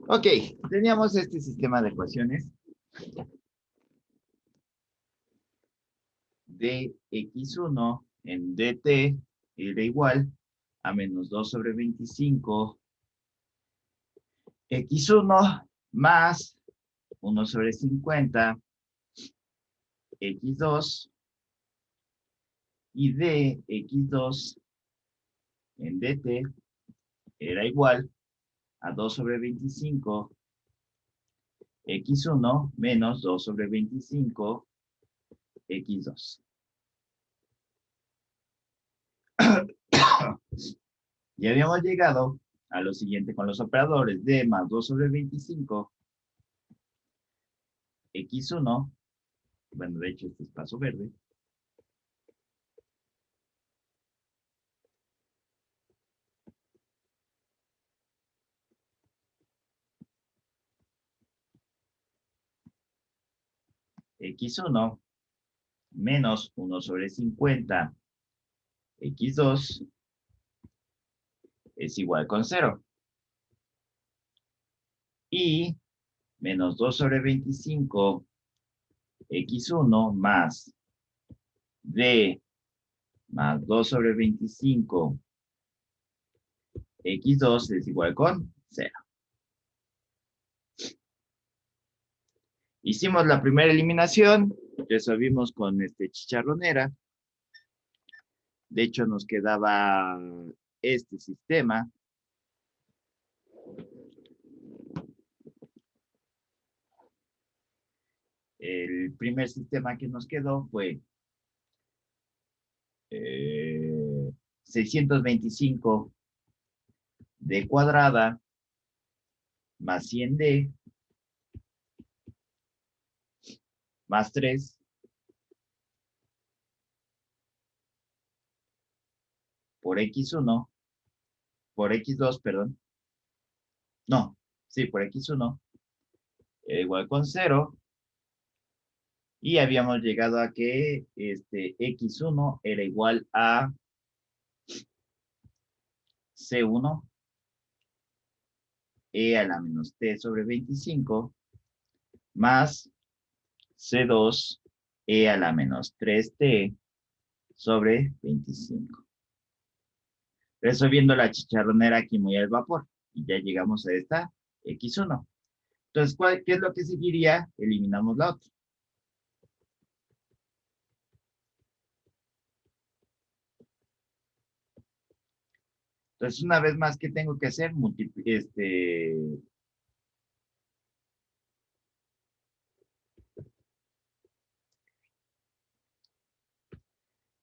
Ok, teníamos este sistema de ecuaciones de x1 en dt era igual a menos 2 sobre 25 x1 más 1 sobre 50 x2 y de x2 en dt era igual a 2 sobre 25 x1 menos 2 sobre 25 x2. Y habíamos llegado a lo siguiente con los operadores de más 2 sobre 25 x1, bueno, de hecho este es paso verde, x1 menos 1 sobre 50 x2 es igual con 0. Y menos 2 sobre 25 x1 más d más 2 sobre 25 x2 es igual con 0. Hicimos la primera eliminación, resolvimos con chicharronera. De hecho, nos quedaba este sistema. El primer sistema que nos quedó fue 625 d cuadrada más 100d más 3 por x1, por x2, perdón. No, sí, por x1 era igual con 0. Y habíamos llegado a que x1 era igual a c1 e a la menos t sobre 25 más c2 e a la menos 3t sobre 25. Resolviendo la chicharronera aquí muy al vapor. Y ya llegamos a esta x1. Entonces, ¿qué es lo que seguiría? Eliminamos la otra. Entonces, una vez más, ¿qué tengo que hacer?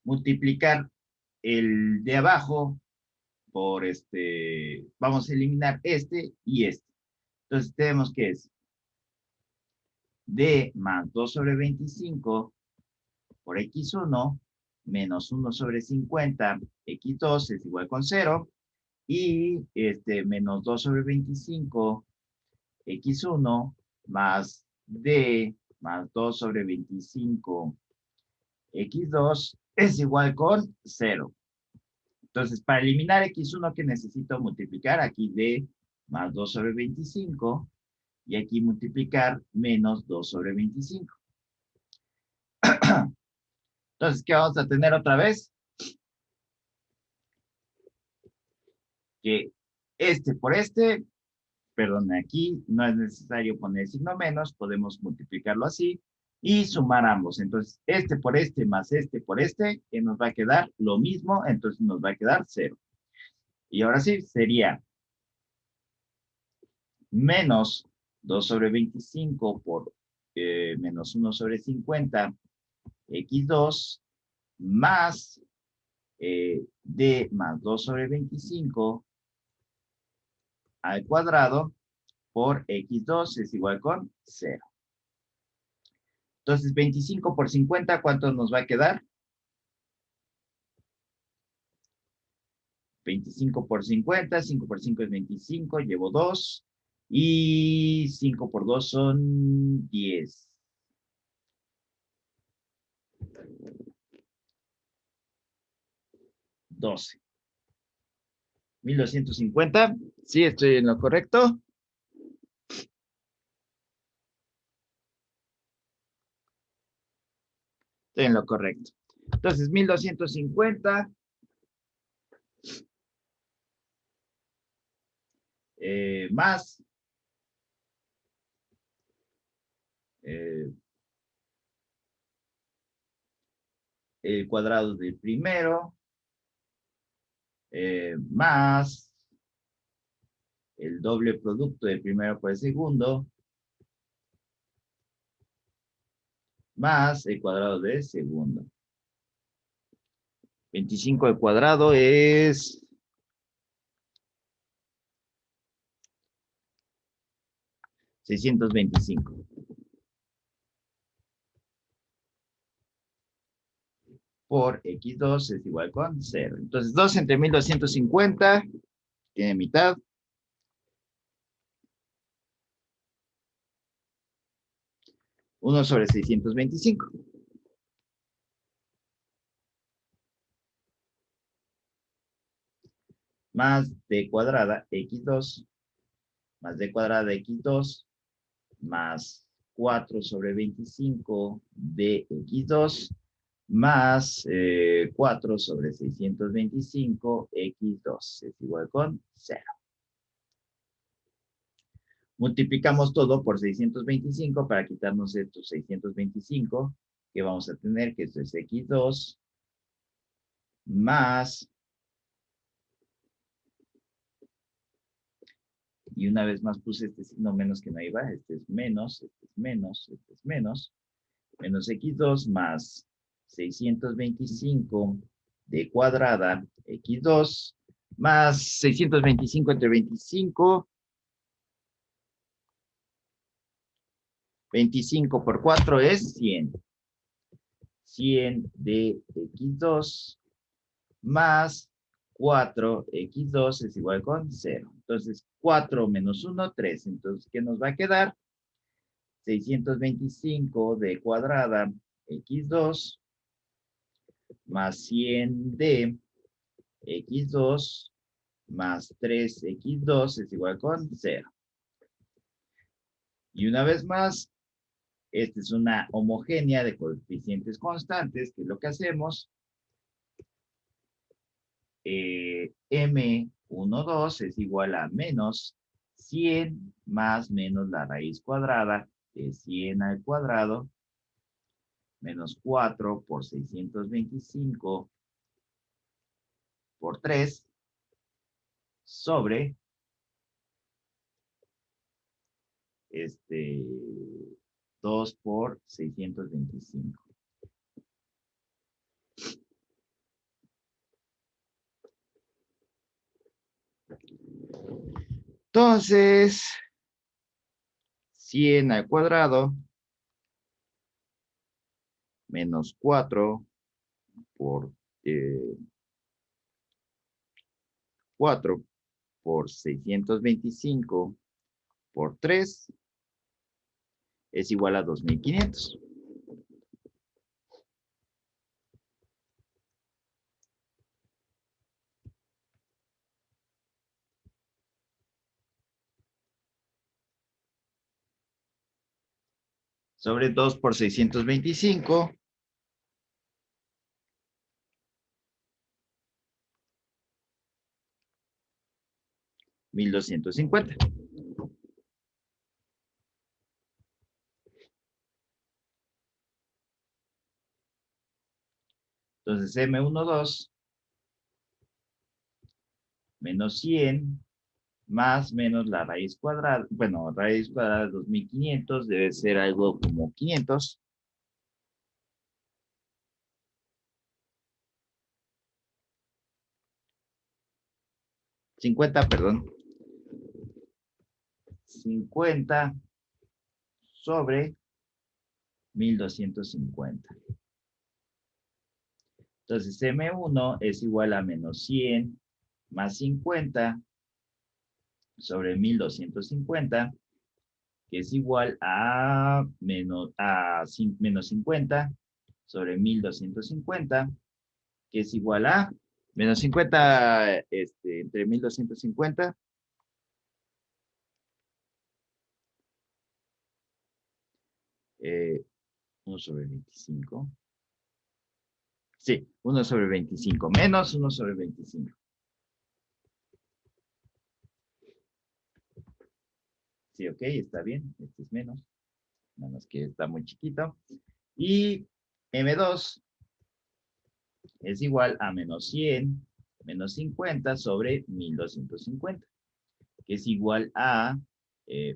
Multiplicar el de abajo por vamos a eliminar este y este. Entonces, tenemos que es d más 2 sobre 25 por x1 menos 1 sobre 50 x2 es igual con 0 y menos 2 sobre 25 x1 más d más 2 sobre 25 x2 es igual con 0. Entonces, para eliminar x1, ¿qué necesito multiplicar? Aquí d más 2 sobre 25 y aquí multiplicar menos 2 sobre 25. Entonces, ¿qué vamos a tener otra vez? Que por perdón, aquí no es necesario poner signo menos, podemos multiplicarlo así y sumar ambos. Entonces, por más por que nos va a quedar lo mismo, entonces nos va a quedar 0. Y ahora sí, sería menos 2 sobre 25 por menos 1 sobre 50, x2, más d más 2 sobre 25 al cuadrado por x2 es igual con 0. Entonces, 25 por 50, ¿cuánto nos va a quedar? 25 por 50, 5 por 5 es 25, llevo 2. Y 5 por 2 son 10. 12. 1250. ¿Sí estoy en lo correcto? Estoy en lo correcto. Entonces, 1250 más eh, el cuadrado del primero más el doble producto del primero por el segundo más el cuadrado del segundo. 25 al cuadrado es 625. Por x2 es igual con 0. Entonces, 2 entre 1250 tiene mitad. Uno sobre 625. Más d cuadrada x2 más d cuadrada x2 más 4 sobre 25 de x2 más 4 sobre 625 x2 es igual con 0. Multiplicamos todo por 625 para quitarnos estos 625 que vamos a tener, que esto es x2 más, y una vez más puse este signo menos que no iba, este es menos, este es menos, este es menos, menos x2 más 625 de cuadrada x2 más 625 entre 25, 25 por 4 es 100. 100 de x2 más 4x2 es igual con 0. Entonces, 4 menos 1, 3. Entonces, ¿qué nos va a quedar? 625 de cuadrada x2 más 100 de x2 más 3x2 es igual con 0. Y una vez más, esta es una homogénea de coeficientes constantes, que es lo que hacemos. M12 es igual a menos 100 más menos la raíz cuadrada de 100 al cuadrado menos 4 por 625 por 3 sobre 2 por 625. Entonces, 100 al cuadrado menos 4 por 4 por 625 por 3 es igual a 2500. Sobre 2 por 625. $1,250. Entonces, M12 menos 100 más menos la raíz cuadrada. Bueno, raíz cuadrada de 2500 debe ser algo como 500. 50, perdón. 50 sobre 1250. Entonces, M1 es igual a menos 100 más 50 sobre 1250, que es igual a menos 50 sobre 1250, que es igual a menos 50 entre 1250. 1 sobre 25. Sí, 1/25 menos 1/25. Sí, ok, está bien. Este es menos. Nada más que está muy chiquito. Y M2 es igual a menos 100 menos 50 sobre 1250, que es igual a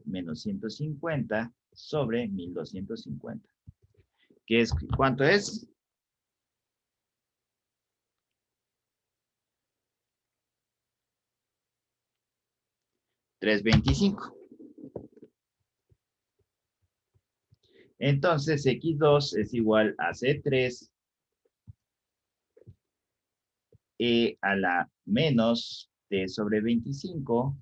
menos 150 sobre 1250. ¿Qué es? ¿Cuánto es? 325. Entonces, X2 es igual a C3 a la menos T sobre 25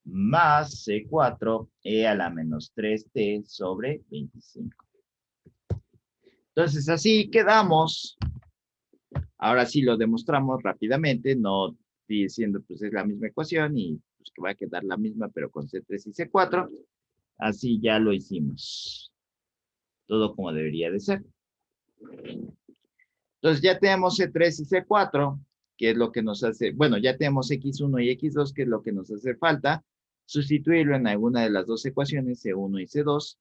más C4 a la menos 3T sobre 25. Entonces, así quedamos. Ahora sí lo demostramos rápidamente, no diciendo pues es la misma ecuación y pues que va a quedar la misma, pero con C3 y C4. Así ya lo hicimos. Todo como debería de ser. Entonces ya tenemos C3 y C4, que es lo que nos hace, bueno, ya tenemos X1 y X2, que es lo que nos hace falta. Sustituirlo en alguna de las dos ecuaciones, C1 y C2.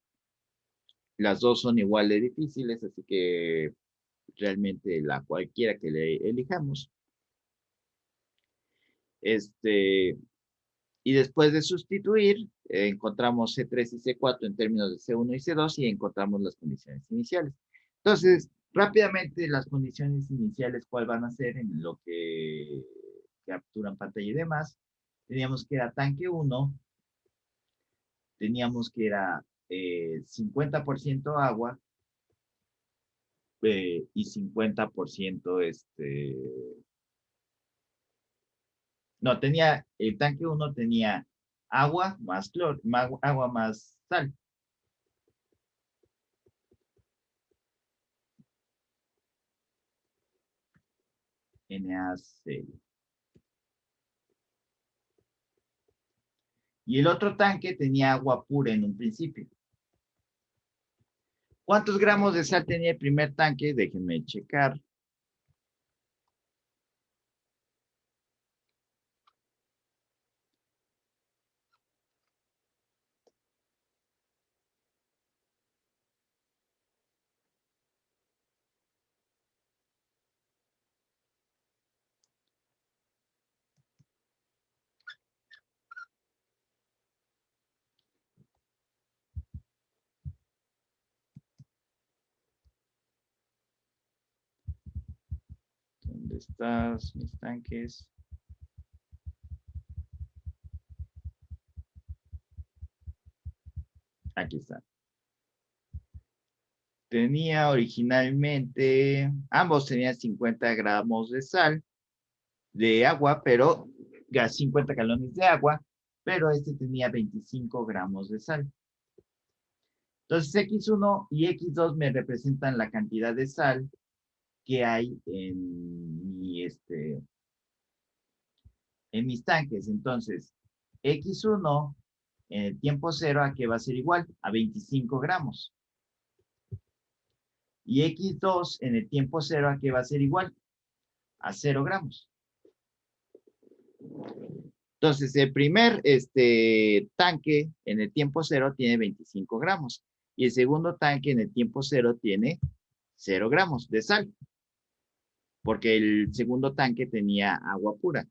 Las dos son igual de difíciles, así que realmente la cualquiera que le elijamos. Y después de sustituir, encontramos C3 y C4 en términos de C1 y C2 y encontramos las condiciones iniciales. Entonces, rápidamente las condiciones iniciales, ¿cuál van a ser en lo que capturan pantalla y demás? Teníamos que era tanque 1, teníamos que era 50% agua y 50% no, tenía, el tanque 1 tenía agua más cloro, agua más sal. NaCl. Y el otro tanque tenía agua pura en un principio. ¿Cuántos gramos de sal tenía el primer tanque? Déjenme checar. ¿Dónde estás? Mis tanques. Aquí está. Tenía originalmente, ambos tenían 50 gramos de sal, de agua, pero 50 galones de agua, pero este tenía 25 gramos de sal. Entonces X1 y X2 me representan la cantidad de sal que hay en mis tanques. Entonces, X1 en el tiempo cero, ¿a qué va a ser igual? A 25 gramos. Y X2 en el tiempo cero, ¿a qué va a ser igual? A 0 gramos. Entonces, el primer tanque en el tiempo cero tiene 25 gramos. Y el segundo tanque en el tiempo cero tiene 0 gramos de sal. Porque el segundo tanque tenía agua pura.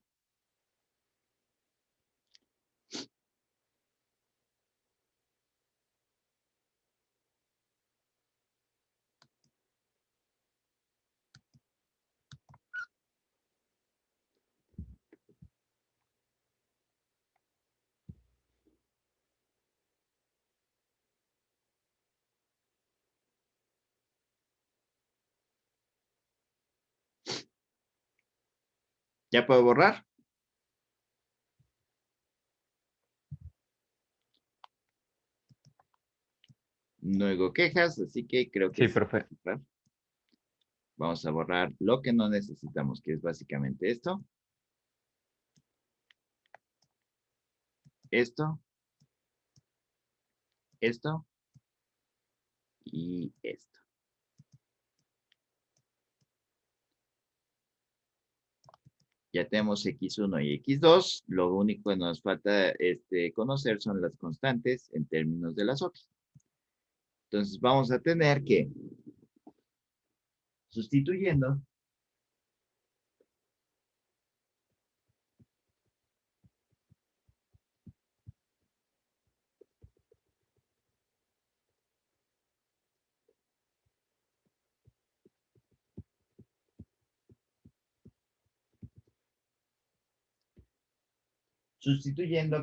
¿Ya puedo borrar? No oigo quejas, así que creo que Sí, sí. profe. Vamos a borrar lo que no necesitamos, que es básicamente esto, esto, esto y esto. Ya tenemos x1 y x2. Lo único que nos falta conocer son las constantes en términos de las otras. Entonces vamos a tener que, sustituyendo,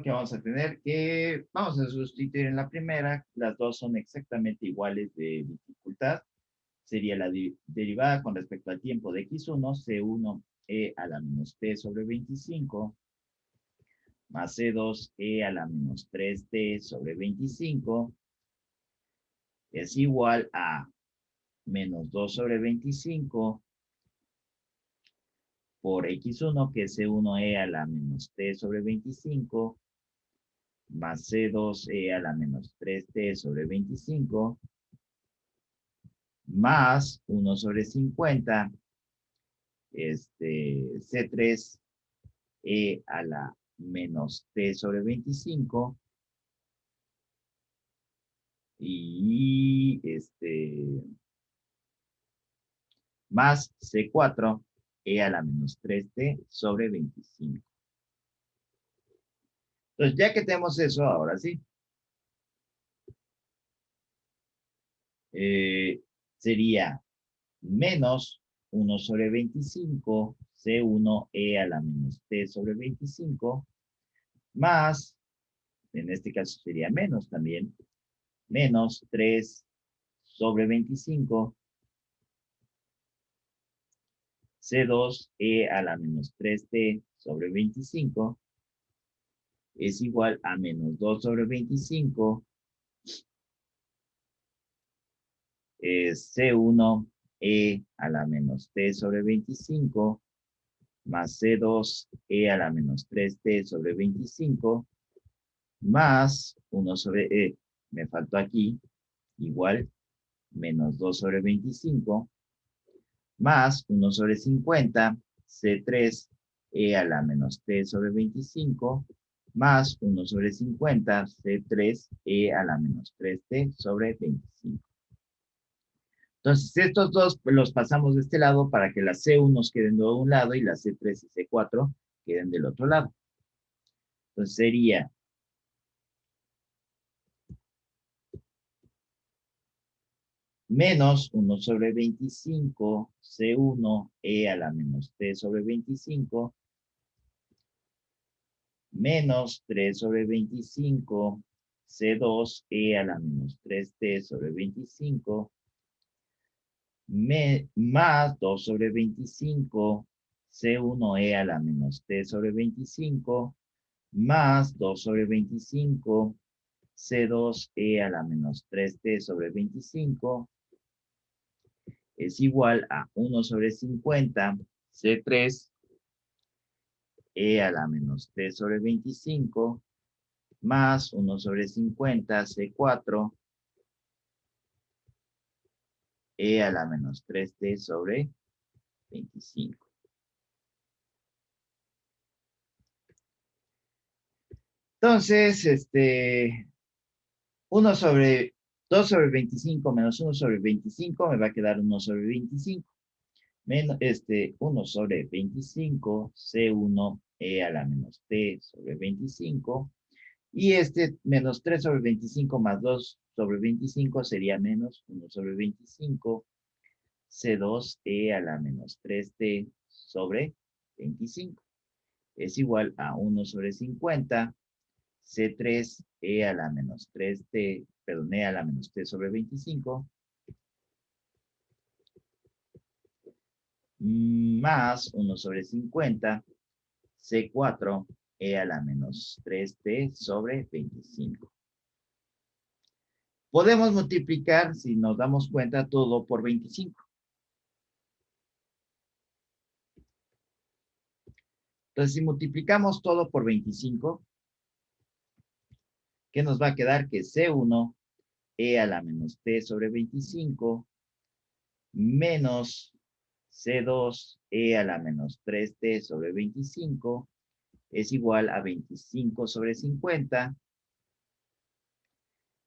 que vamos a tener que, vamos a sustituir en la primera, las dos son exactamente iguales de dificultad. Sería la derivada con respecto al tiempo de x1, c1e a la menos t sobre 25, más c2e a la menos 3t sobre 25, es igual a menos 2 sobre 25 por x1, que es c1e a la menos t sobre 25, más c2e a la menos 3t sobre 25, más 1 sobre 50, c3e a la menos t sobre 25, y más c4e a la menos 3t sobre 25. Entonces, ya que tenemos eso, ahora sí, sería menos 1 sobre 25, C1e a la menos t sobre 25, más, en este caso sería menos también, menos 3 sobre 25, C2e a la menos 3t sobre 25, es igual a menos 2 sobre 25, C1e a la menos t sobre 25, más C2e a la menos 3t sobre 25, más 1 sobre e, me faltó aquí, igual, menos 2 sobre 25, más 1 sobre 50, C3e a la menos t sobre 25, más 1 sobre 50, C3e a la menos 3t sobre 25. Entonces, estos dos los pasamos de este lado para que las C1 queden de un lado y las C3 y C4 queden del otro lado. Entonces sería menos 1 sobre 25, C1e a la menos t sobre 25, menos 3 sobre 25, C2e a la menos 3t sobre 25, más 2 sobre 25, C1e a la menos t sobre 25, más 2 sobre 25, C2e a la menos 3t sobre 25, es igual a 1 sobre 50, C3, e a la menos t sobre 25, más 1 sobre 50, C4, e a la menos 3t sobre 25. Entonces, 1 sobre 2 sobre 25 menos 1 sobre 25 me va a quedar 1 sobre 25. Menos 1 sobre 25, C1 e a la menos t sobre 25. Y menos 3 sobre 25 más 2 sobre 25 sería menos 1 sobre 25, C2e a la menos 3t sobre 25. Es igual a 1 sobre 50, C3e a la menos 3t, perdón, e a la menos t sobre 25, más 1 sobre 50, C4 e a la menos 3t sobre 25. Podemos multiplicar, si nos damos cuenta, todo por 25. Entonces, si multiplicamos todo por 25, ¿qué nos va a quedar? Que C1 e a la menos t sobre 25 menos C2 e a la menos 3t sobre 25 es igual a 25 sobre 50.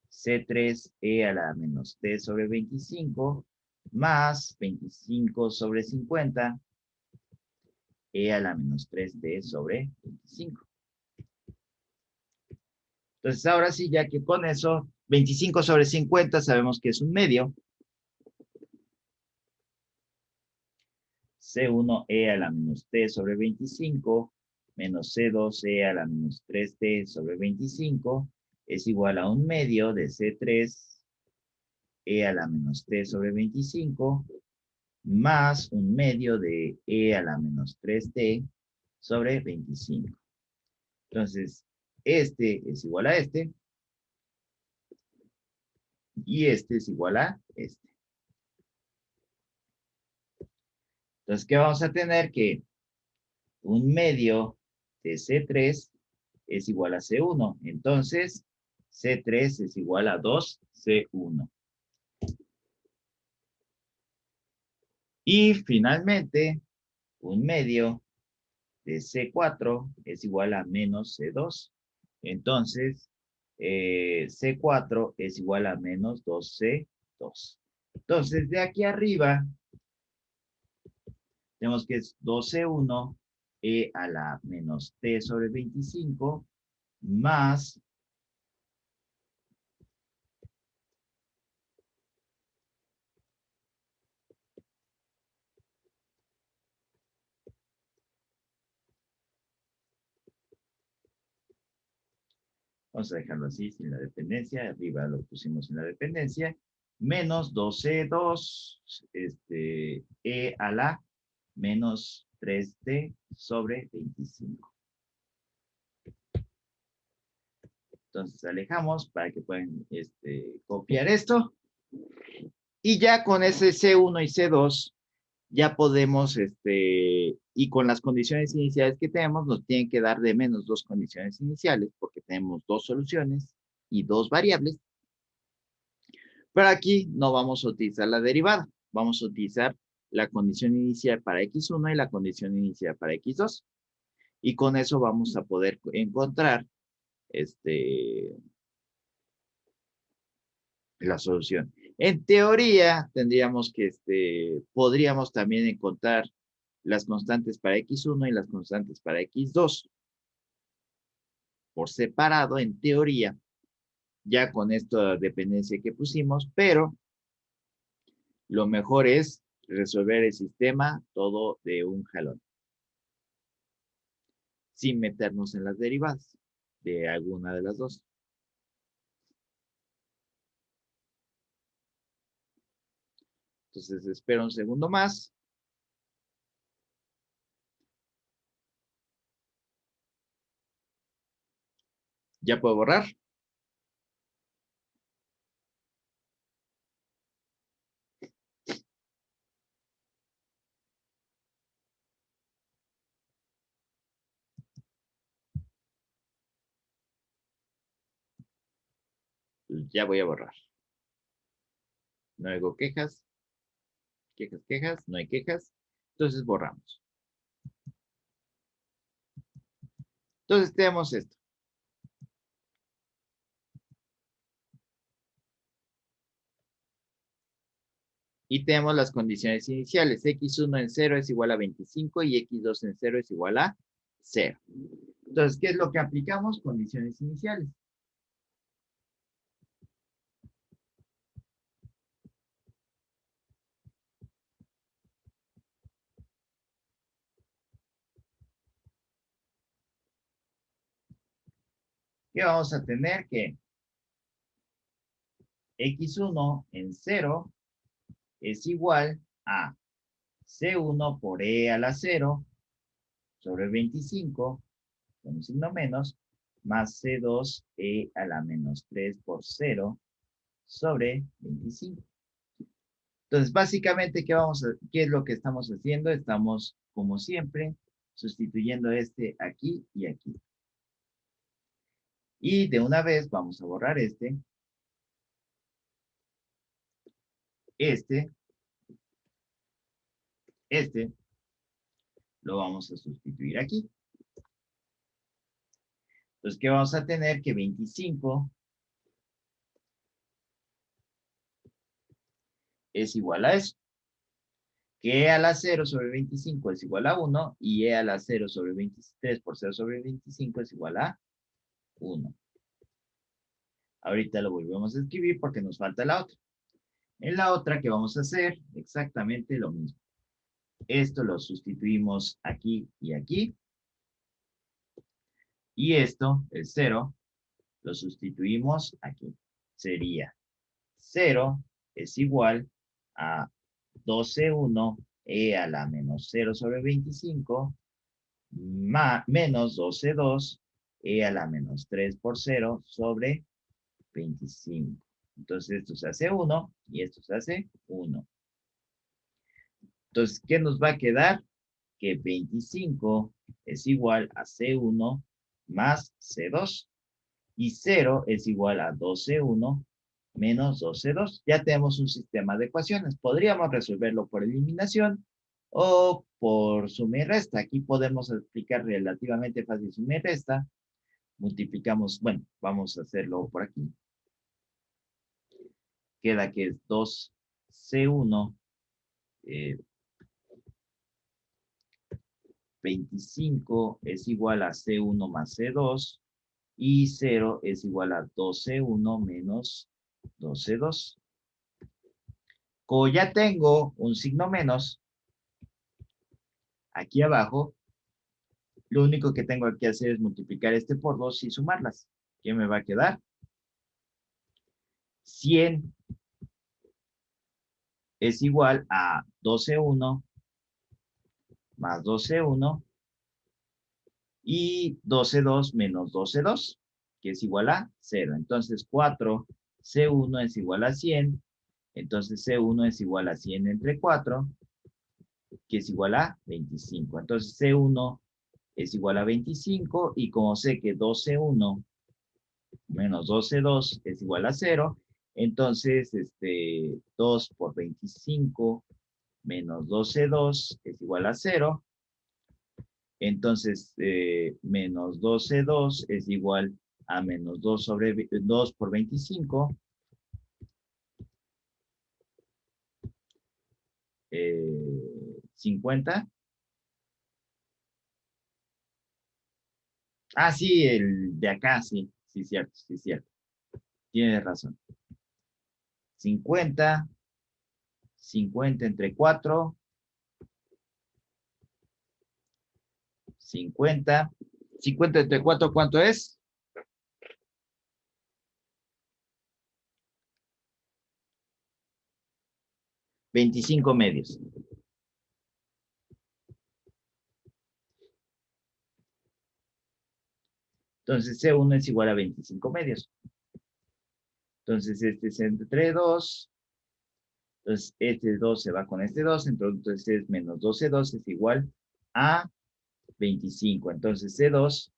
C3e a la menos t sobre 25 más 25 sobre 50 e a la menos 3t sobre 25. Entonces, ahora sí, ya que con eso, 25 sobre 50 sabemos que es un medio. C1e a la menos t sobre 25 menos C2e a la menos 3t sobre 25 es igual a un medio de C3e a la menos t sobre 25 más un medio de e a la menos 3t sobre 25. Entonces, este es igual a este y este es igual a este. Entonces, ¿qué vamos a tener? Que un medio de C3 es igual a C1. Entonces, C3 es igual a 2C1. Y finalmente, un medio de C4 es igual a menos C2. Entonces, C4 es igual a menos 2C2. Entonces, de aquí arriba, tenemos que es 2C1 e a la menos t sobre 25 más vamos a dejarlo así, sin la dependencia. Arriba lo pusimos en la dependencia. Menos 12,2 e a la menos 3t sobre 25. Entonces alejamos para que puedan copiar esto. Y ya con ese C1 y C2, ya podemos, y con las condiciones iniciales que tenemos, nos tienen que dar de menos dos condiciones iniciales, porque tenemos dos soluciones y dos variables. Pero aquí no vamos a utilizar la derivada. Vamos a utilizar la condición inicial para x1 y la condición inicial para x2. Y con eso vamos a poder encontrar la solución. En teoría, tendríamos que, podríamos también encontrar las constantes para x1 y las constantes para x2 por separado, en teoría, ya con esta dependencia que pusimos, pero lo mejor es resolver el sistema todo de un jalón, sin meternos en las derivadas de alguna de las dos. Entonces, espero un segundo más. ¿Ya puedo borrar? Ya voy a borrar. No oigo quejas. Quejas. No hay quejas. Entonces, borramos. Entonces, tenemos esto. Y tenemos las condiciones iniciales. X1 en 0 es igual a 25 y X2 en 0 es igual a 0. Entonces, ¿qué es lo que aplicamos? Condiciones iniciales. ¿Qué vamos a tener? Que X1 en 0 es igual a C1 por E a la 0 sobre 25, con un signo menos, más C2 E a la menos 3 por 0 sobre 25. Entonces, básicamente, ¿qué es lo que estamos haciendo? Estamos, como siempre, sustituyendo este aquí y aquí. Y de una vez vamos a borrar este, este, lo vamos a sustituir aquí. Entonces, ¿qué vamos a tener? Que 25 es igual a eso. Que e a la 0 sobre 25 es igual a 1 y e a la 0 sobre 23 por 0 sobre 25 es igual a 1. Ahorita lo volvemos a escribir porque nos falta la otra. En la otra, ¿qué vamos a hacer? Exactamente lo mismo. Esto lo sustituimos aquí y aquí. Y esto, el 0, lo sustituimos aquí. Sería 0 es igual a 12,1 e a la menos 0 sobre 25 menos 12,2 e a la menos 3 por 0 sobre 25. Entonces esto se hace 1 y esto se hace 1. Entonces, ¿qué nos va a quedar? Que 25 es igual a C1 más C2. Y 0 es igual a 12,1 menos 12,2. Ya tenemos un sistema de ecuaciones. Podríamos resolverlo por eliminación o por suma y resta. Aquí podemos aplicar relativamente fácil suma y resta. Multiplicamos, bueno, vamos a hacerlo por aquí. Queda que es 2C1 25 es igual a C1 más C2 y 0 es igual a 12,1 menos 12,2. Como ya tengo un signo menos aquí abajo, lo único que tengo que hacer es multiplicar este por 2 y sumarlas. ¿Qué me va a quedar? 100 es igual a 12,1 más 12,1 y 12,2 menos 12,2, que es igual a 0. Entonces 4C1 es igual a 100. Entonces C1 es igual a 100 entre 4, que es igual a 25. Entonces C1 es igual a 25 y como sé que 12,1 menos 12,2 es igual a 0, entonces 2 por 25 menos 12,2 es igual a 0. Entonces, menos 12,2 es igual a menos 2 sobre 2 por 25. 50. Ah, sí, el de acá, sí. Sí, cierto, sí, cierto. Tienes razón. 50. 50 entre 4. 50. 50 entre 4, ¿cuánto es? 25 medios. Entonces, C1 es igual a 25 medios. Entonces, este es entre 2. Entonces, este 2 se va con este 2. Entonces, es menos 12,2 es igual a 25. Entonces, C2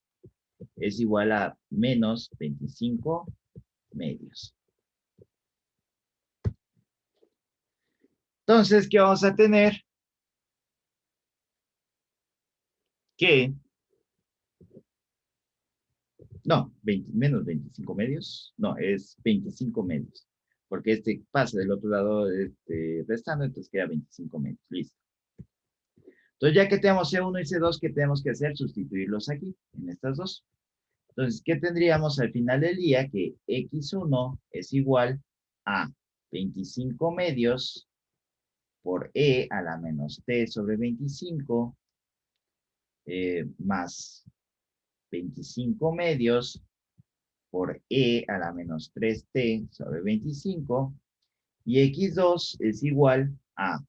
es igual a menos 25 medios. Entonces, ¿qué vamos a tener? Que, no, menos 25 medios. No, es 25 medios. Porque este pasa del otro lado restando, entonces queda 25 medios. Listo. Entonces, ya que tenemos C1 y C2, ¿qué tenemos que hacer? Sustituirlos aquí, en estas dos. Entonces, ¿qué tendríamos al final del día? Que X1 es igual a 25 medios por E a la menos T sobre 25 más 25 medios por E a la menos 3T sobre 25. Y X2 es igual a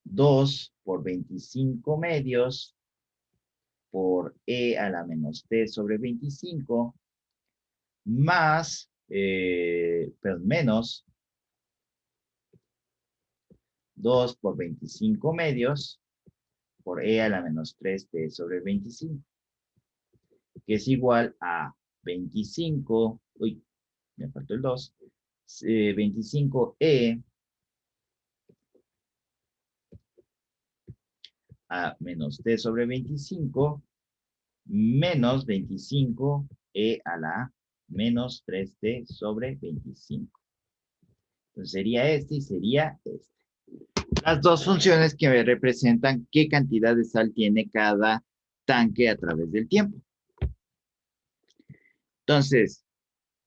2 por 25 medios por E a la menos T sobre 25 más, perdón, menos 2 por 25 medios por E a la menos 3T sobre 25, que es igual a 25, uy, me faltó el 2, 25E a menos t sobre 25 menos 25 e a la menos 3t sobre 25. Entonces sería este y sería este. Las dos funciones que me representan qué cantidad de sal tiene cada tanque a través del tiempo. Entonces,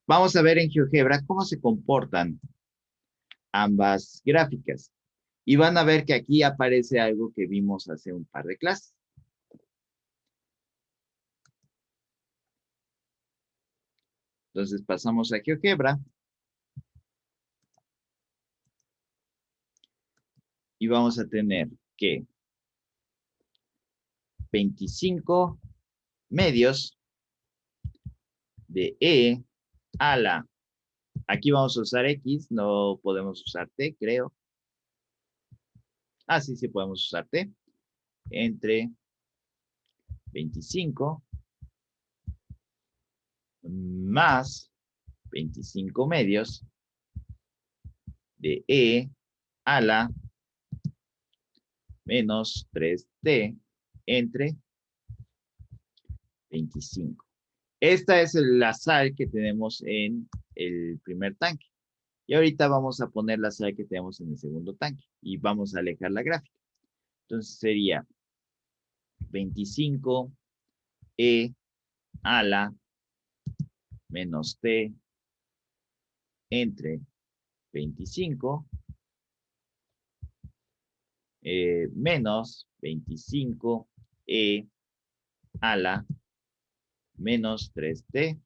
vamos a ver en GeoGebra cómo se comportan ambas gráficas. Y van a ver que aquí aparece algo que vimos hace un par de clases. Entonces pasamos a GeoGebra. Y vamos a tener que 25 medios de E a la, aquí vamos a usar X, no podemos usar T, creo. Ah, sí, sí podemos usar T. Entre 25 más 25 medios de E a la menos 3T entre 25. Esta es la sal que tenemos en el primer tanque. Y ahorita vamos a poner la sal que tenemos en el segundo tanque. Y vamos a alejar la gráfica. Entonces sería 25 E a la menos T entre 25 menos 25 E a la menos 3T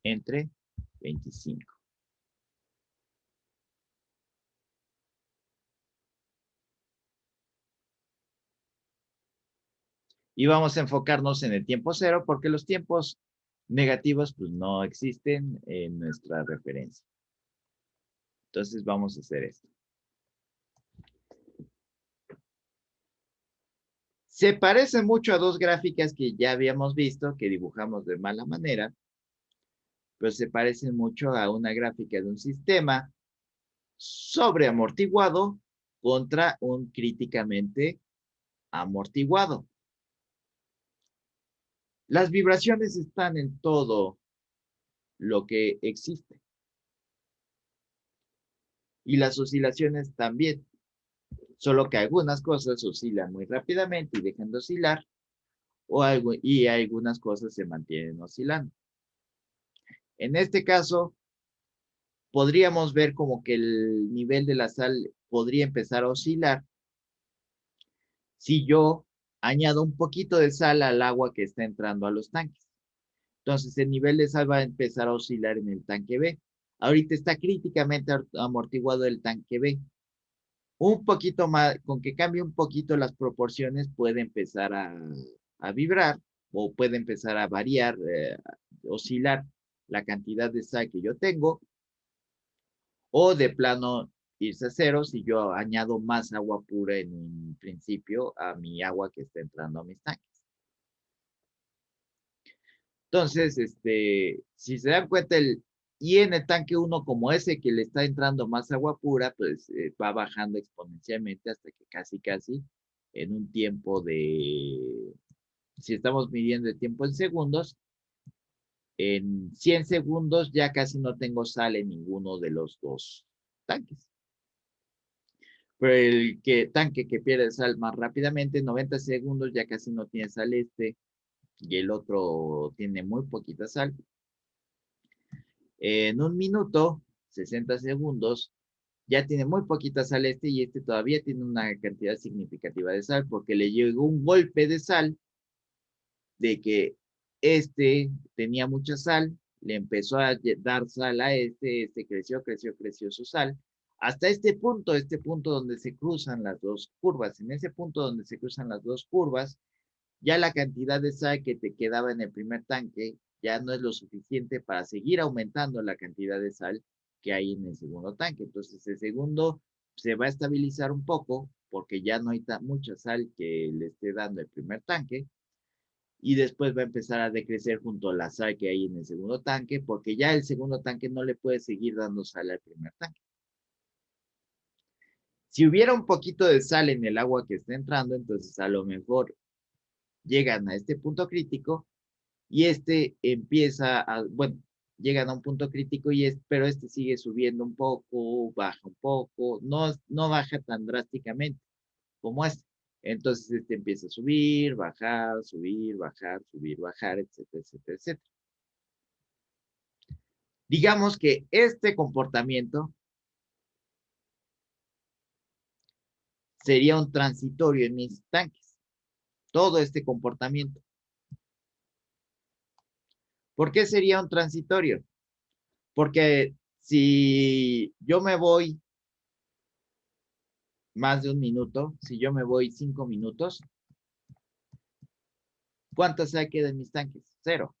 entre 25. Y vamos a enfocarnos en el tiempo cero porque los tiempos negativos pues no existen en nuestra referencia. Entonces vamos a hacer esto. Se parece mucho a dos gráficas que ya habíamos visto, que dibujamos de mala manera, pero se parecen mucho a una gráfica de un sistema sobreamortiguado contra un críticamente amortiguado. Las vibraciones están en todo lo que existe. Y las oscilaciones también. Solo que algunas cosas oscilan muy rápidamente y dejan de oscilar, y algunas cosas se mantienen oscilando. En este caso, podríamos ver como que el nivel de la sal podría empezar a oscilar si yo añado un poquito de sal al agua que está entrando a los tanques. Entonces el nivel de sal va a empezar a oscilar en el tanque B. Ahorita está críticamente amortiguado el tanque B. Un poquito más, con que cambie un poquito las proporciones, puede empezar a vibrar o puede empezar a variar, oscilar la cantidad de sal que yo tengo, o de plano irse a cero si yo añado más agua pura en un principio a mi agua que está entrando a mis tanques. Entonces, si se dan cuenta, y en el tanque 1, como ese que le está entrando más agua pura, pues va bajando exponencialmente hasta que casi en un tiempo de, si estamos midiendo el tiempo en segundos, en 100 segundos ya casi no tengo sal en ninguno de los dos tanques. Pero tanque que pierde sal más rápidamente, en 90 segundos ya casi no tiene sal y el otro tiene muy poquita sal. En un minuto, 60 segundos, ya tiene muy poquita sal y todavía tiene una cantidad significativa de sal porque le llegó un golpe de sal de que tenía mucha sal, le empezó a dar sal a creció su sal, hasta este punto donde se cruzan las dos curvas. En ese punto donde se cruzan las dos curvas, ya la cantidad de sal que te quedaba en el primer tanque ya no es lo suficiente para seguir aumentando la cantidad de sal que hay en el segundo tanque. Entonces el segundo se va a estabilizar un poco porque ya no hay mucha sal que le esté dando el primer tanque y después va a empezar a decrecer junto a la sal que hay en el segundo tanque porque ya el segundo tanque no le puede seguir dando sal al primer tanque. Si hubiera un poquito de sal en el agua que está entrando, entonces a lo mejor llegan a este punto crítico y este empieza a, bueno, llegan a un punto crítico pero este sigue subiendo un poco, baja un poco, no baja tan drásticamente como este. Entonces este empieza a subir, bajar, etcétera, etcétera, etcétera. Digamos que este comportamiento sería un transitorio en mis tanques. Todo este comportamiento. ¿Por qué sería un transitorio? Porque si yo me voy más de un minuto, si yo me voy 5 minutos, ¿cuánta sal queda en mis tanques? 0.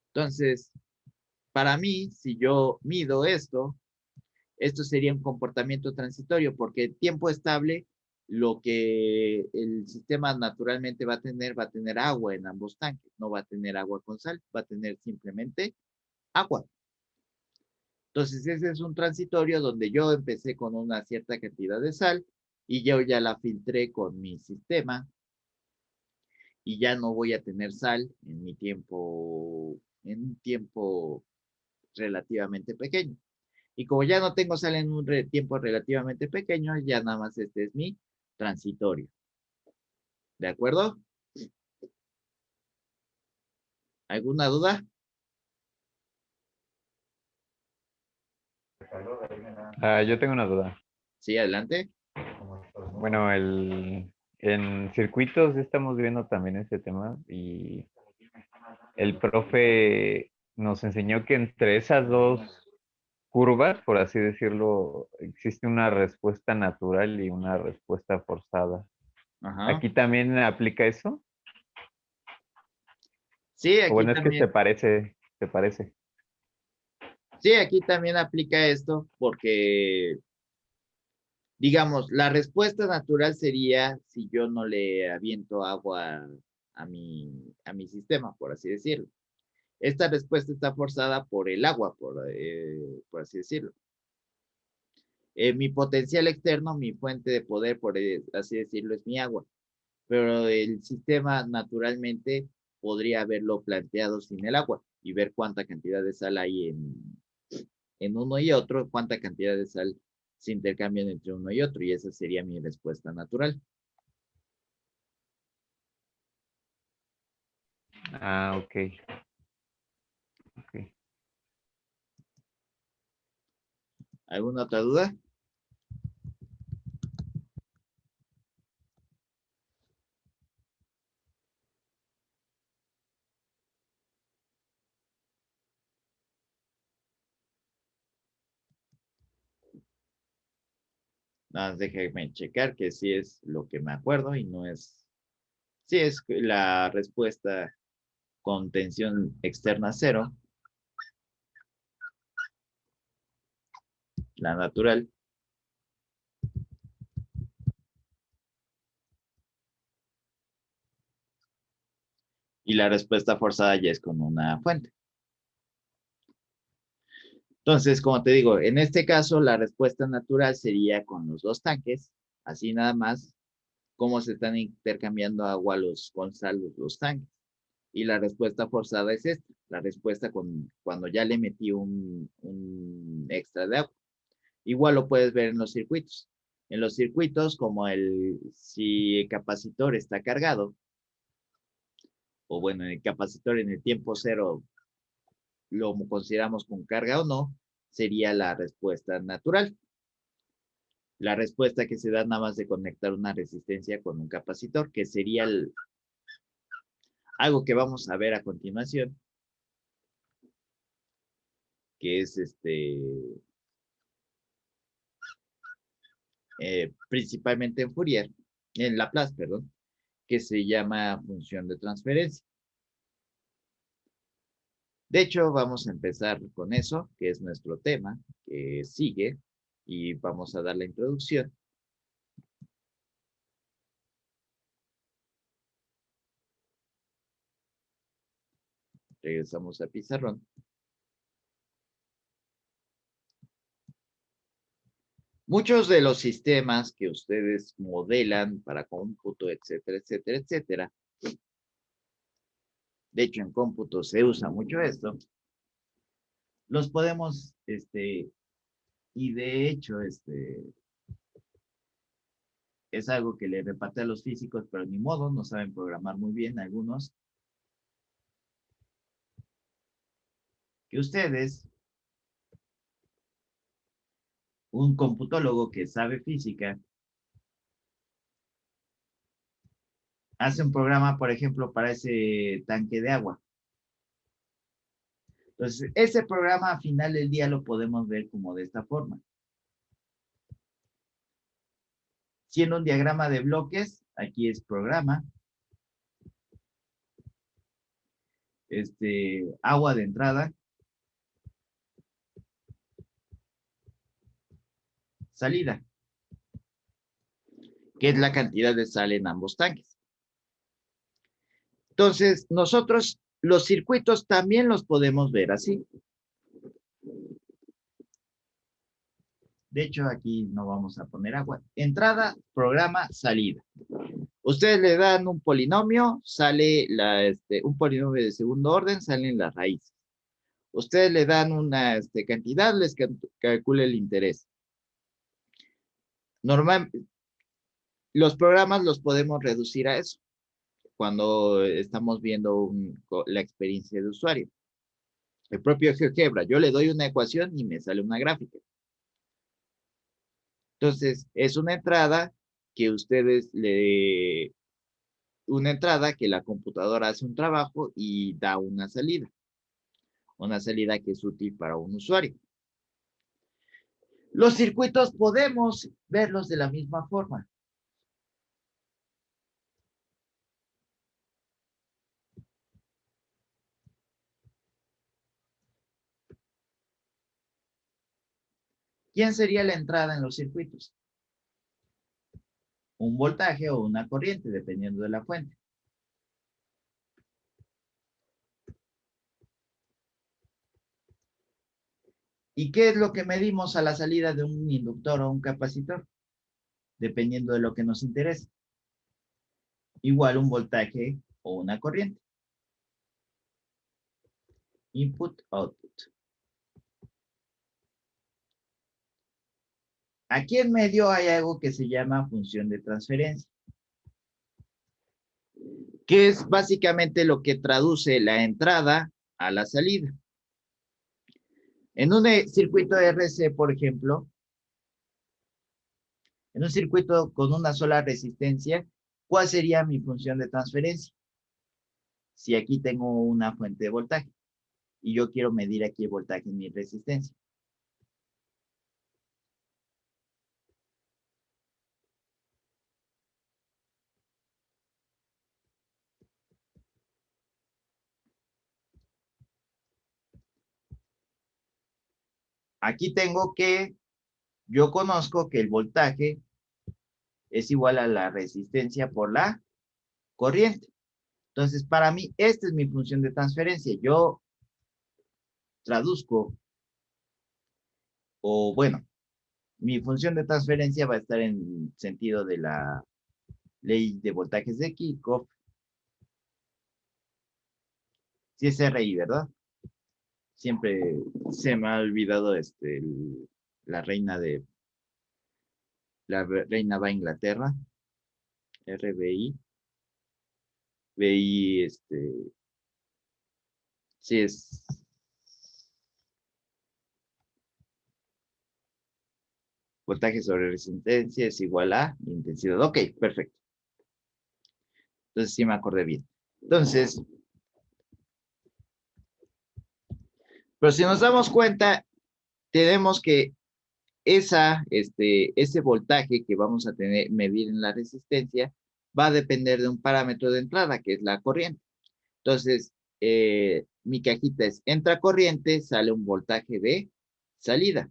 Entonces, para mí, si yo mido esto sería un comportamiento transitorio, porque el tiempo estable, lo que el sistema naturalmente va a tener agua en ambos tanques, no va a tener agua con sal, va a tener simplemente agua. Entonces, ese es un transitorio donde yo empecé con una cierta cantidad de sal y yo ya la filtré con mi sistema y ya no voy a tener sal en en un tiempo relativamente pequeño. Y como ya no tengo sal en un tiempo relativamente pequeño, ya nada más este es mi transitorio. ¿De acuerdo? ¿Alguna duda? Yo tengo una duda. Sí, adelante. Bueno, en circuitos estamos viendo también ese tema y el profe nos enseñó que entre esas dos curvas, por así decirlo, existe una respuesta natural y una respuesta forzada. Ajá. ¿Aquí también aplica eso? Sí, O aquí bueno, es que también. se parece. Sí, aquí también aplica esto porque, digamos, la respuesta natural sería si yo no le aviento agua a mi sistema, por así decirlo. Esta respuesta está forzada por el agua, por así decirlo. Mi potencial externo, mi fuente de poder, por así decirlo, es mi agua. Pero el sistema naturalmente podría haberlo planteado sin el agua y ver cuánta cantidad de sal hay en uno y otro, cuánta cantidad de sal se intercambian entre uno y otro, y esa sería mi respuesta natural. Ok. Ok. ¿Alguna otra duda? Nada, déjame checar que sí es lo que me acuerdo y no es. Sí es la respuesta con tensión externa cero, la natural, y la respuesta forzada ya es con una fuente. Entonces, como te digo, en este caso la respuesta natural sería con los dos tanques, así nada más, cómo se están intercambiando agua con sal los tanques. Y la respuesta forzada es esta, la respuesta cuando ya le metí un extra de agua. Igual lo puedes ver en los circuitos. En los circuitos, como si el capacitor está cargado, o bueno, el capacitor en el tiempo cero lo consideramos con carga o no, sería la respuesta natural. La respuesta que se da nada más de conectar una resistencia con un capacitor, que sería algo que vamos a ver a continuación, que es principalmente en Fourier, en Laplace, perdón, que se llama función de transferencia. De hecho, vamos a empezar con eso, que es nuestro tema, que sigue, y vamos a dar la introducción. Regresamos a pizarrón. Muchos de los sistemas que ustedes modelan para cómputo, etcétera, etcétera, etcétera, de hecho en cómputo se usa mucho esto, los podemos, y de hecho, es algo que le reparte a los físicos, pero ni modo, no saben programar muy bien algunos, que ustedes, un computólogo que sabe física, hace un programa, por ejemplo, para ese tanque de agua. Entonces, ese programa al final del día lo podemos ver como de esta forma. Siendo un diagrama de bloques, aquí es programa, agua de entrada, salida, que es la cantidad de sal en ambos tanques. Entonces, nosotros los circuitos también los podemos ver así. De hecho, aquí no vamos a poner agua. Entrada, programa, salida. Ustedes le dan un polinomio, sale un polinomio de segundo orden, salen las raíces. Ustedes le dan una cantidad, les calcula el interés. Los programas los podemos reducir a eso cuando estamos viendo la experiencia de usuario. El propio GeoGebra, yo le doy una ecuación y me sale una gráfica. Entonces, es una entrada que una entrada que la computadora hace un trabajo y da una salida que es útil para un usuario. Los circuitos podemos verlos de la misma forma. ¿Quién sería la entrada en los circuitos? Un voltaje o una corriente, dependiendo de la fuente. ¿Y qué es lo que medimos a la salida de un inductor o un capacitor? Dependiendo de lo que nos interese. Igual un voltaje o una corriente. Input, output. Aquí en medio hay algo que se llama función de transferencia, que es básicamente lo que traduce la entrada a la salida. En un circuito RC, por ejemplo, en un circuito con una sola resistencia, ¿cuál sería mi función de transferencia? Si aquí tengo una fuente de voltaje y yo quiero medir aquí el voltaje en mi resistencia. Aquí tengo que, yo conozco que el voltaje es igual a la resistencia por la corriente. Entonces, para mí, esta es mi función de transferencia. Yo traduzco, o bueno, mi función de transferencia va a estar en sentido de la ley de voltajes de Kirchhoff. Si es RI, ¿verdad? Siempre se me ha olvidado la reina va a Inglaterra, RBI, BI, sí es voltaje sobre resistencia es igual a intensidad. Ok, perfecto. Entonces sí me acordé bien. Entonces, pero si nos damos cuenta, tenemos que ese voltaje que vamos a medir en la resistencia va a depender de un parámetro de entrada, que es la corriente. Entonces, mi cajita es entra corriente, sale un voltaje de salida.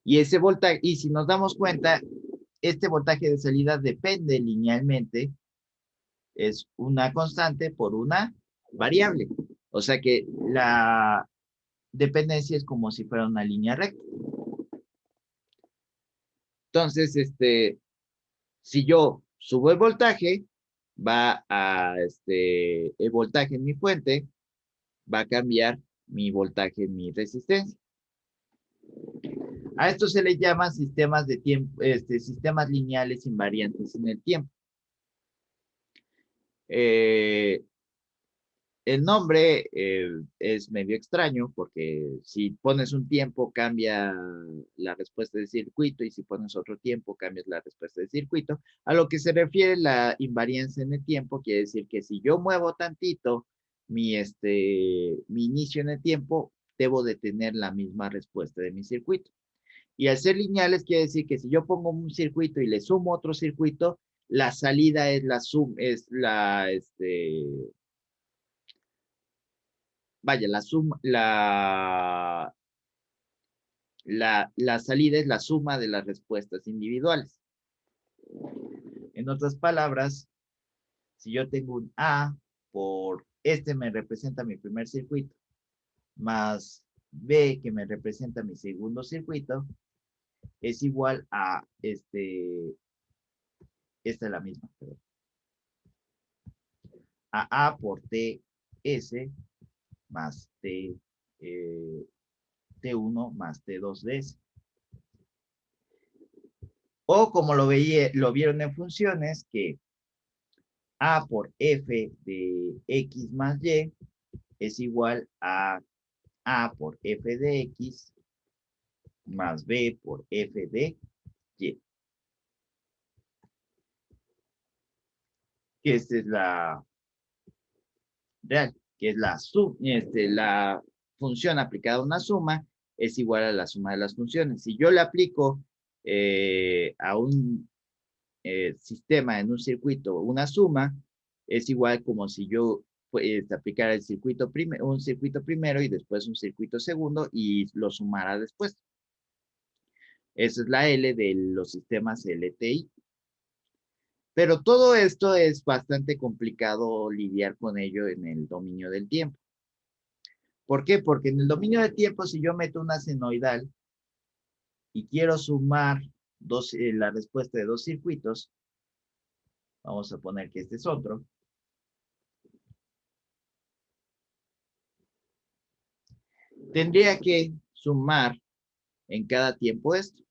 Y ese voltaje, y si nos damos cuenta, este voltaje de salida depende linealmente, es una constante por una variable. O sea que la dependencia es como si fuera una línea recta. Entonces, si yo subo el voltaje, el voltaje en mi fuente va a cambiar mi voltaje en mi resistencia. A esto se le llama sistemas de tiempo, sistemas lineales invariantes en el tiempo. El nombre es medio extraño porque si pones un tiempo cambia la respuesta del circuito y si pones otro tiempo cambias la respuesta del circuito. A lo que se refiere la invariancia en el tiempo quiere decir que si yo muevo tantito mi inicio en el tiempo, debo de tener la misma respuesta de mi circuito. Y al ser lineales quiere decir que si yo pongo un circuito y le sumo otro circuito, la salida es la suma, vaya, la salida es la suma de las respuestas individuales. En otras palabras, si yo tengo un A por me representa mi primer circuito, más B que me representa mi segundo circuito, es igual a esta es la misma, perdón. A A por TS más T1 más T2DS. O como lo vieron en funciones, que A por F de X más Y es igual a A por F de X más B por F de Y. Que esta es la real, que es la función aplicada a una suma es igual a la suma de las funciones. Si yo le aplico a un sistema en un circuito una suma, es igual como si yo aplicara un circuito primero y después un circuito segundo y lo sumara después. Esa es la L de los sistemas LTI. Pero todo esto es bastante complicado lidiar con ello en el dominio del tiempo. ¿Por qué? Porque en el dominio del tiempo, si yo meto una senoidal y quiero sumar la respuesta de dos circuitos, vamos a poner que este es otro, tendría que sumar en cada tiempo esto.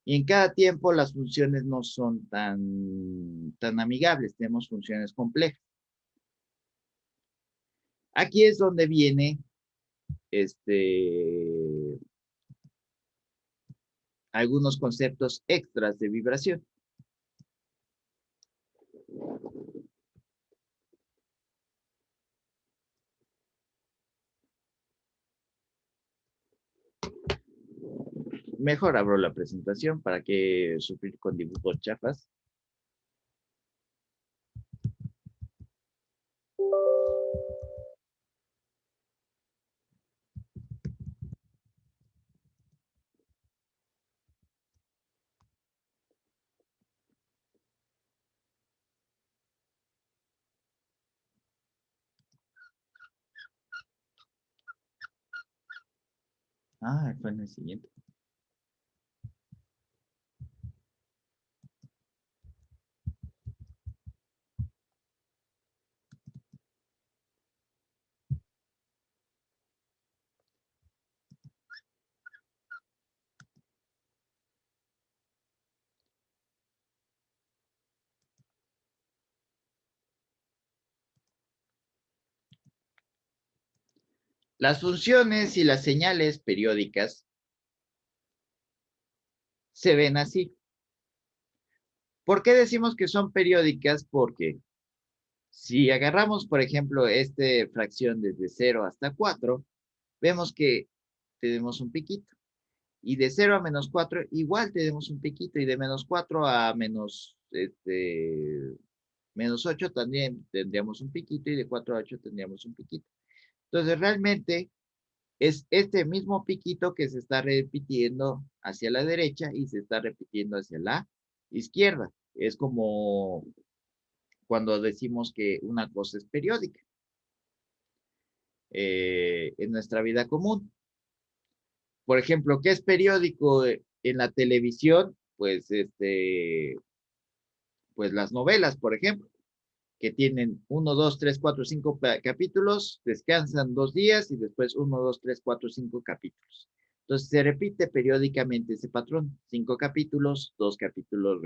Y en cada tiempo las funciones no son tan amigables, tenemos funciones complejas. Aquí es donde viene algunos conceptos extras de vibración. Mejor abro la presentación para que sufrir con dibujos chafas. Ah, fue en el siguiente. Las funciones y las señales periódicas se ven así. ¿Por qué decimos que son periódicas? Porque si agarramos, por ejemplo, esta fracción desde 0 hasta 4, vemos que tenemos un piquito. Y de 0 a menos 4 igual tenemos un piquito. Y de menos 4 a menos 8 también tendríamos un piquito. Y de 4 a 8 tendríamos un piquito. Entonces, realmente es este mismo piquito que se está repitiendo hacia la derecha y se está repitiendo hacia la izquierda. Es como cuando decimos que una cosa es periódica en nuestra vida común. Por ejemplo, ¿qué es periódico en la televisión? pues, pues las novelas, por ejemplo, que tienen 1, 2, 3, 4, 5 capítulos, descansan 2 días y después 1, 2, 3, 4, 5 capítulos. Entonces se repite periódicamente ese patrón, 5 capítulos, 2 capítulos,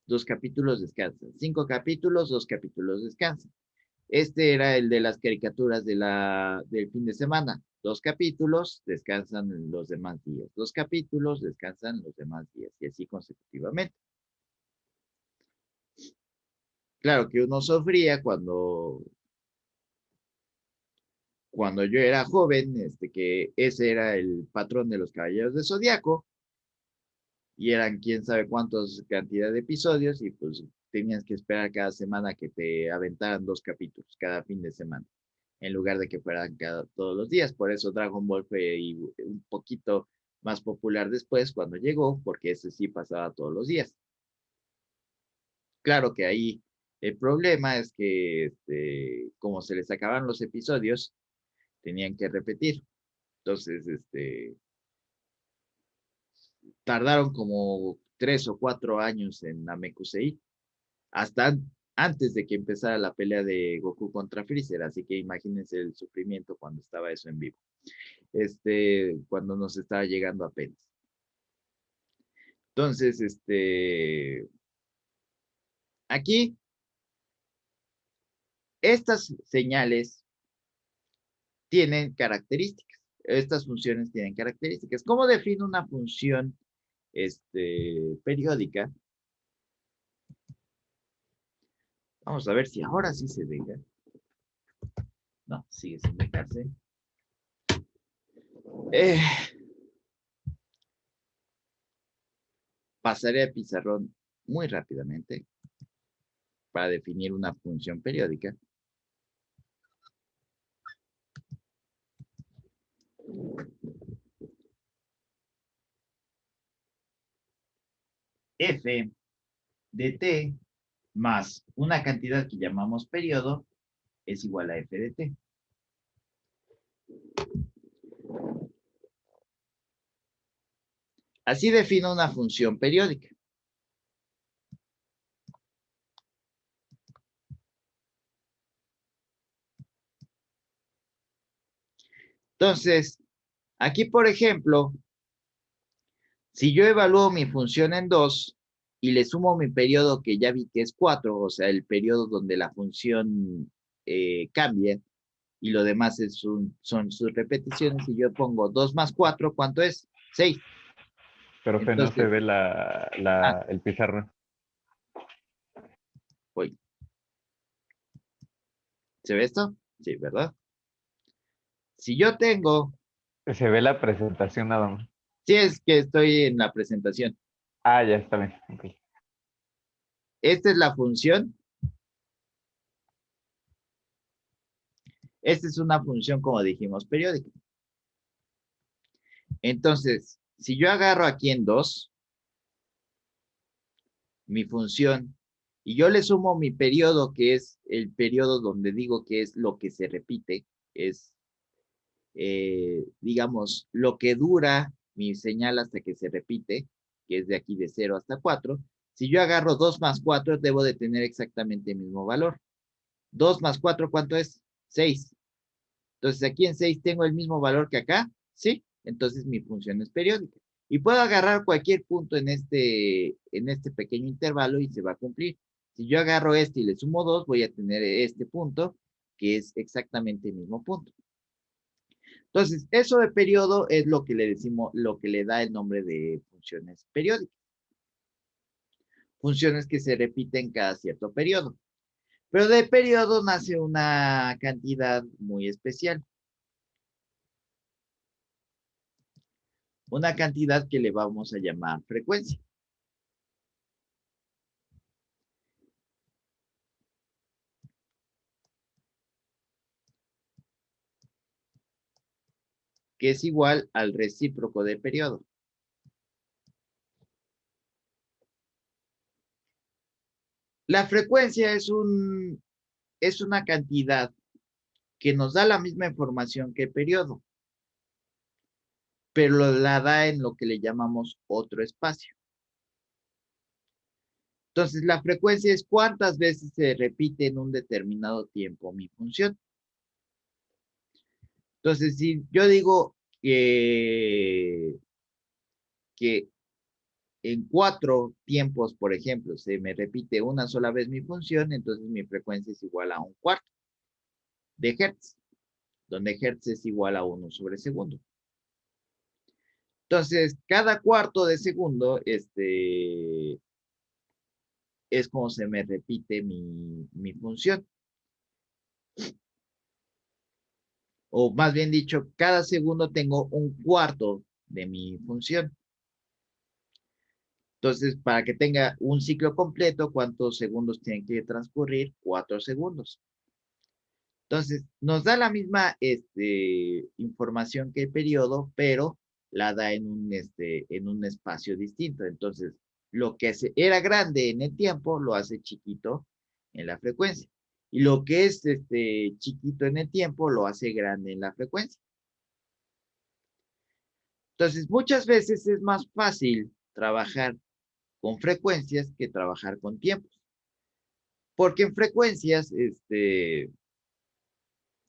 2 capítulos descansan, 5 capítulos, 2 capítulos descansan. Este era el de las caricaturas del fin de semana. 2 capítulos, descansan los demás días. 2 capítulos, descansan los demás días. Y así consecutivamente. Claro que uno sufría cuando yo era joven, que ese era el patrón de los Caballeros de Zodiaco, y eran quién sabe cuántos cantidad de episodios, y pues tenías que esperar cada semana que te aventaran 2 capítulos, cada fin de semana, en lugar de que fueran todos los días. Por eso Dragon Ball fue un poquito más popular después cuando llegó, porque ese sí pasaba todos los días. Claro que ahí el problema es que, como se les acababan los episodios, tenían que repetir. Entonces, tardaron como 3 o 4 años en Namekusei, hasta antes de que empezara la pelea de Goku contra Freezer. Así que imagínense el sufrimiento cuando estaba eso en vivo. Cuando nos estaba llegando apenas. Entonces, aquí, estas señales tienen características. Estas funciones tienen características. ¿Cómo defino una función periódica? Vamos a ver si ahora sí se deja. No, sigue sin dejarse. Pasaré a pizarrón muy rápidamente para definir una función periódica. F de t más una cantidad que llamamos periodo es igual a f de t. Así defino una función periódica. Entonces, aquí, por ejemplo, si yo evalúo mi función en 2 y le sumo mi periodo que ya vi que es 4, o sea, el periodo donde la función cambia, y lo demás son sus repeticiones, y yo pongo 2 más 4, ¿cuánto es? 6. Profe, no se Entonces, ve ah, el pizarrón. voy. ¿Se ve esto? Sí, ¿verdad? Si yo tengo, Se ve la presentación nada más. si es que estoy en la presentación, Ah, ya está bien. Okay. esta es la función. Esta es una función, como dijimos, periódica. Entonces, si yo agarro aquí en 2, mi función, y yo le sumo mi periodo, que es el periodo donde digo que es lo que se repite, es, digamos, lo que dura mi señal hasta que se repite, que es de aquí de 0 hasta 4. Si yo agarro 2 más 4, debo de tener exactamente el mismo valor. 2 más 4, ¿cuánto es? 6. Entonces, aquí en 6 tengo el mismo valor que acá, ¿sí? Entonces, mi función es periódica. Y puedo agarrar cualquier punto en este pequeño intervalo y se va a cumplir. Si yo agarro este y le sumo 2, voy a tener este punto, que es exactamente el mismo punto. Entonces, eso de periodo es lo que le decimos, lo que le da el nombre de funciones periódicas. Funciones que se repiten cada cierto periodo. Pero de periodo nace una cantidad muy especial. Una cantidad que le vamos a llamar frecuencia. Que es igual al recíproco de periodo. La frecuencia es una cantidad que nos da la misma información que el periodo. pero la da en lo que le llamamos otro espacio. Entonces, la frecuencia es cuántas veces se repite en un determinado tiempo mi función. Entonces, si yo digo que en 4 tiempos, por ejemplo, se me repite una sola vez mi función, entonces mi frecuencia es igual a 1/4 de Hertz, donde Hertz es igual a 1 sobre segundo. Entonces, cada cuarto de segundo, es como se me repite mi función. O más bien dicho, cada segundo tengo 1/4 de mi función. Entonces, para que tenga un ciclo completo, ¿cuántos segundos tienen que transcurrir? 4 segundos. Entonces, nos da la misma información que el periodo, pero la da en un espacio distinto. Entonces, lo que era grande en el tiempo, lo hace chiquito en la frecuencia. Y lo que es chiquito en el tiempo, lo hace grande en la frecuencia. Entonces, muchas veces es más fácil trabajar con frecuencias que trabajar con tiempos. Porque en frecuencias,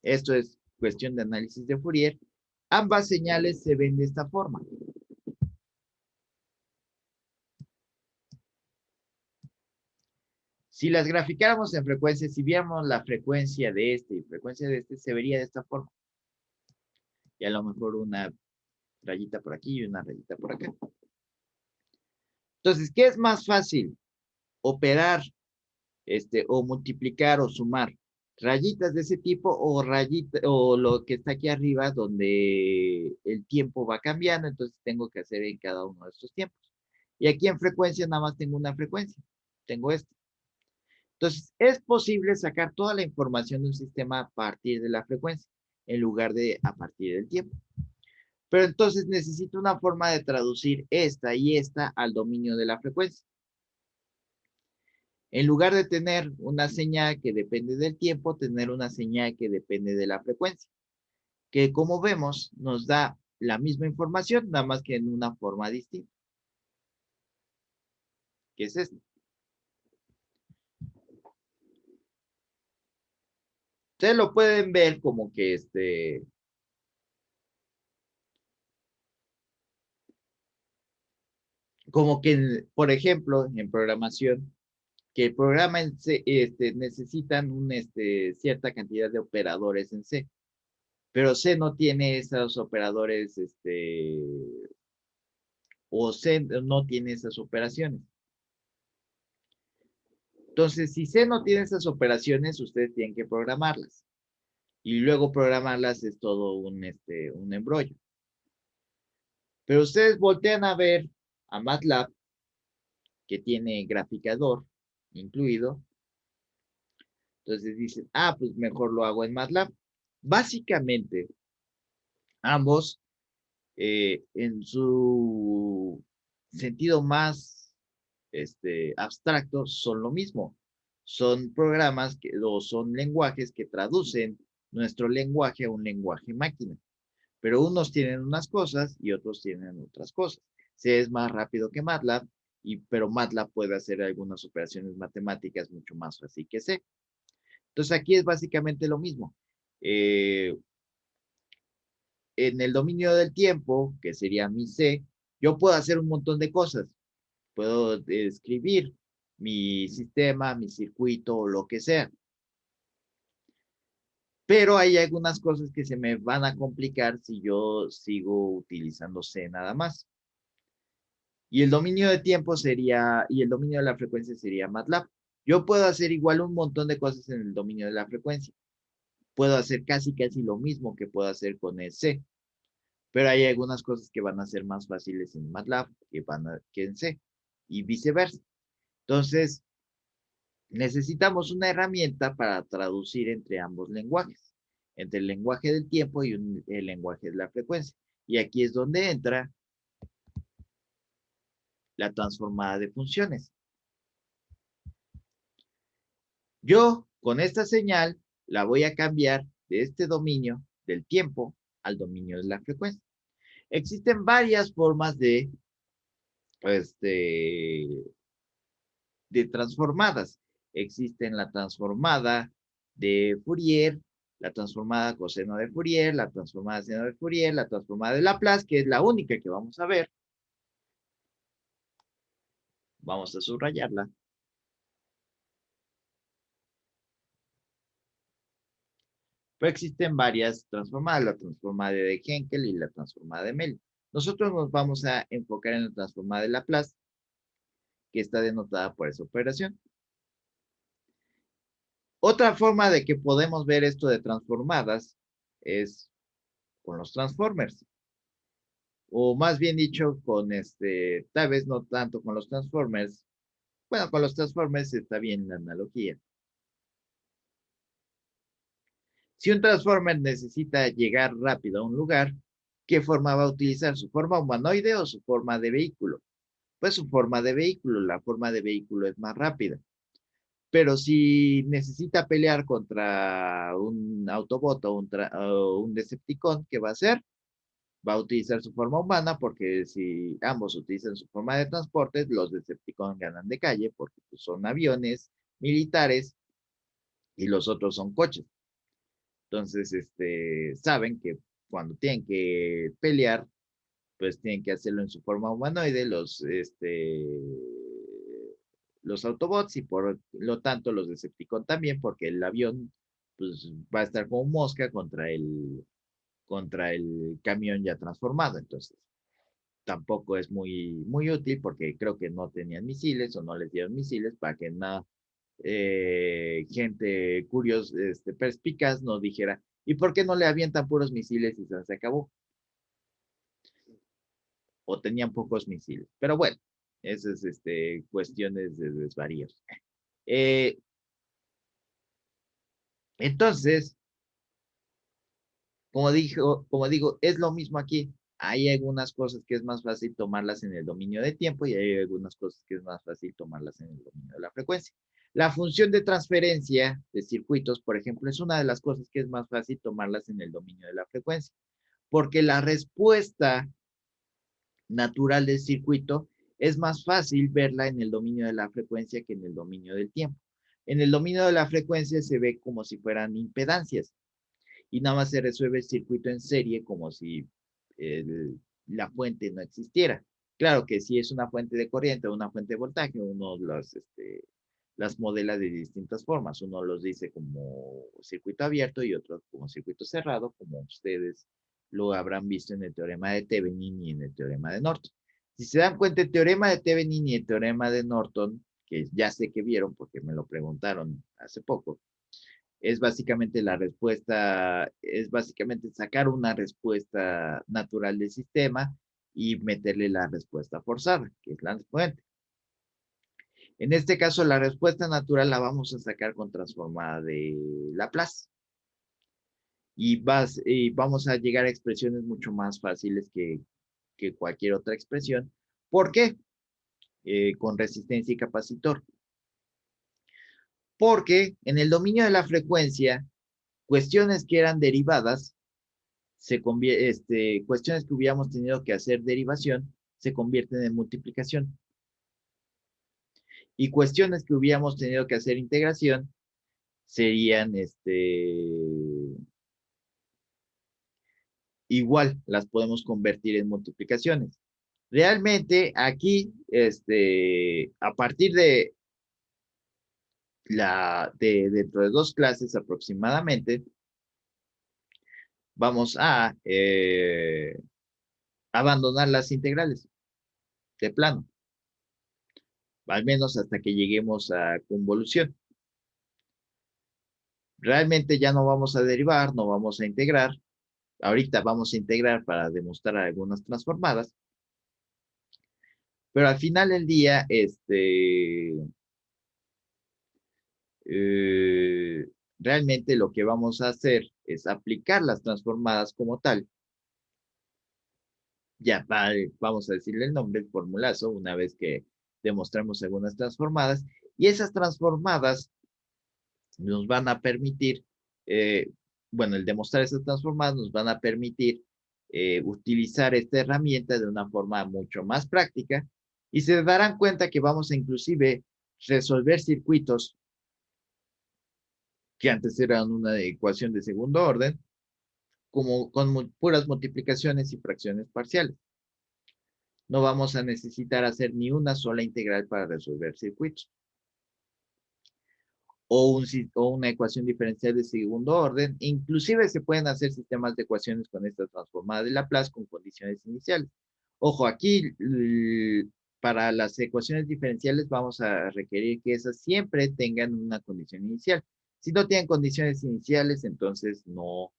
esto es cuestión de análisis de Fourier, ambas señales se ven de esta forma. Si las graficáramos en frecuencias, si viéramos la frecuencia de este y frecuencia de este, se vería de esta forma. Y a lo mejor una rayita por aquí y una rayita por acá. Entonces, ¿qué es más fácil? Operar, o multiplicar o sumar rayitas de ese tipo o lo que está aquí arriba donde el tiempo va cambiando, entonces tengo que hacer en cada uno de estos tiempos. Y aquí en frecuencia nada más tengo una frecuencia, tengo esta. Entonces, es posible sacar toda la información de un sistema a partir de la frecuencia, en lugar de a partir del tiempo. Pero entonces necesito una forma de traducir esta y esta al dominio de la frecuencia. En lugar de tener una señal que depende del tiempo, tener una señal que depende de la frecuencia, que como vemos nos da la misma información, nada más que en una forma distinta. ¿Qué es esto? Ustedes lo pueden ver como que por ejemplo, en programación, que el programa en C, necesitan cierta cantidad de operadores en C, pero C no tiene esos operadores, o C no tiene esas operaciones. Entonces, si C no tiene esas operaciones, ustedes tienen que programarlas. Y luego programarlas es todo un embrollo. Pero ustedes voltean a ver a MATLAB, que tiene graficador incluido. Entonces dicen, pues mejor lo hago en MATLAB. Básicamente, ambos, en su sentido más abstracto, son lo mismo. Son programas o son lenguajes que traducen nuestro lenguaje a un lenguaje máquina. Pero unos tienen unas cosas y otros tienen otras cosas. C es más rápido que MATLAB, pero MATLAB puede hacer algunas operaciones matemáticas mucho más fácil que C. Entonces aquí es básicamente lo mismo. En el dominio del tiempo, que sería mi C, yo puedo hacer un montón de cosas. Puedo escribir mi sistema, mi circuito o lo que sea. Pero hay algunas cosas que se me van a complicar si yo sigo utilizando C nada más. Y el dominio de tiempo sería, y el dominio de la frecuencia sería MATLAB. Yo puedo hacer igual un montón de cosas en el dominio de la frecuencia. Puedo hacer casi lo mismo que puedo hacer con el C. Pero hay algunas cosas que van a ser más fáciles en MATLAB que en C. Y viceversa. Entonces, necesitamos una herramienta para traducir entre ambos lenguajes. Entre el lenguaje del tiempo y el lenguaje de la frecuencia. Y aquí es donde entra la transformada de funciones. Yo, con esta señal, la voy a cambiar de este dominio del tiempo al dominio de la frecuencia. Existen varias formas este, de transformadas. Existen la transformada de Fourier, la transformada coseno de Fourier, la transformada seno de Fourier, la transformada de Laplace, que es la única que vamos a ver. Vamos a subrayarla. Pero existen varias transformadas, la transformada de Henkel y la transformada de Mell. Nosotros nos vamos a enfocar en la transformada de Laplace, que está denotada por esa operación. Otra forma de que podemos ver esto de transformadas es con los transformers. O más bien dicho, con tal vez no tanto con los transformers. Bueno, con los transformers está bien la analogía. Si un transformer necesita llegar rápido a un lugar, ¿qué forma va a utilizar? ¿Su forma humanoide o su forma de vehículo? Pues su forma de vehículo. La forma de vehículo es más rápida. Pero si necesita pelear contra un Autobot o un Decepticon, ¿qué va a hacer? Va a utilizar su forma humana porque si ambos utilizan su forma de transporte, los Decepticons ganan de calle porque pues, son aviones militares y los otros son coches. Entonces, saben que cuando tienen que pelear, pues tienen que hacerlo en su forma humanoide, los Autobots y por lo tanto los Decepticons también, porque el avión pues, va a estar como mosca contra el camión ya transformado. Entonces, tampoco es muy útil porque creo que no tenían misiles o no les dieron misiles para que gente curiosa, perspicaz nos dijera, ¿y por qué no le avientan puros misiles y se acabó? O tenían pocos misiles. Pero bueno, esas cuestiones de desvaríos. Eh, entonces, como digo, es lo mismo aquí. Hay algunas cosas que es más fácil tomarlas en el dominio de tiempo y hay algunas cosas que es más fácil tomarlas en el dominio de la frecuencia. La función de transferencia de circuitos, por ejemplo, es una de las cosas que es más fácil tomarlas en el dominio de la frecuencia, porque la respuesta natural del circuito es más fácil verla en el dominio de la frecuencia que en el dominio del tiempo. En el dominio de la frecuencia se ve como si fueran impedancias y nada más se resuelve el circuito en serie como si la fuente no existiera. Claro que si es una fuente de corriente o una fuente de voltaje, uno las modela de distintas formas. Uno los dice como circuito abierto y otro como circuito cerrado, como ustedes lo habrán visto en el teorema de Thevenin y en el teorema de Norton. Si se dan cuenta, el teorema de Thevenin y el teorema de Norton, que ya sé que vieron porque me lo preguntaron hace poco, es básicamente la respuesta, es básicamente sacar una respuesta natural del sistema y meterle la respuesta forzada, que es la fuente. En este caso, la respuesta natural la vamos a sacar con transformada de Laplace. Y vamos a llegar a expresiones mucho más fáciles que cualquier otra expresión. ¿Por qué? Con resistencia y capacitor. Porque en el dominio de la frecuencia, cuestiones que eran derivadas, cuestiones que hubiéramos tenido que hacer derivación, se convierten en multiplicación. Y cuestiones que hubiéramos tenido que hacer integración serían igual, las podemos convertir en multiplicaciones. Realmente aquí, a partir de dentro de 2 clases aproximadamente, vamos a abandonar las integrales de plano, al menos hasta que lleguemos a convolución. Realmente ya no vamos a derivar, no vamos a integrar. Ahorita vamos a integrar para demostrar algunas transformadas. Pero al final del día, realmente lo que vamos a hacer es aplicar las transformadas como tal. Ya vamos a decirle el nombre, el formulazo, una vez que demostramos algunas transformadas. Y esas transformadas nos van a permitir, bueno, el demostrar esas transformadas nos van a permitir utilizar esta herramienta de una forma mucho más práctica y se darán cuenta que vamos a inclusive resolver circuitos que antes eran una ecuación de segundo orden, como con puras multiplicaciones y fracciones parciales. No vamos a necesitar hacer ni una sola integral para resolver circuitos. O una ecuación diferencial de segundo orden. Inclusive se pueden hacer sistemas de ecuaciones con esta transformada de Laplace con condiciones iniciales. Ojo, aquí para las ecuaciones diferenciales vamos a requerir que esas siempre tengan una condición inicial. Si no tienen condiciones iniciales, entonces no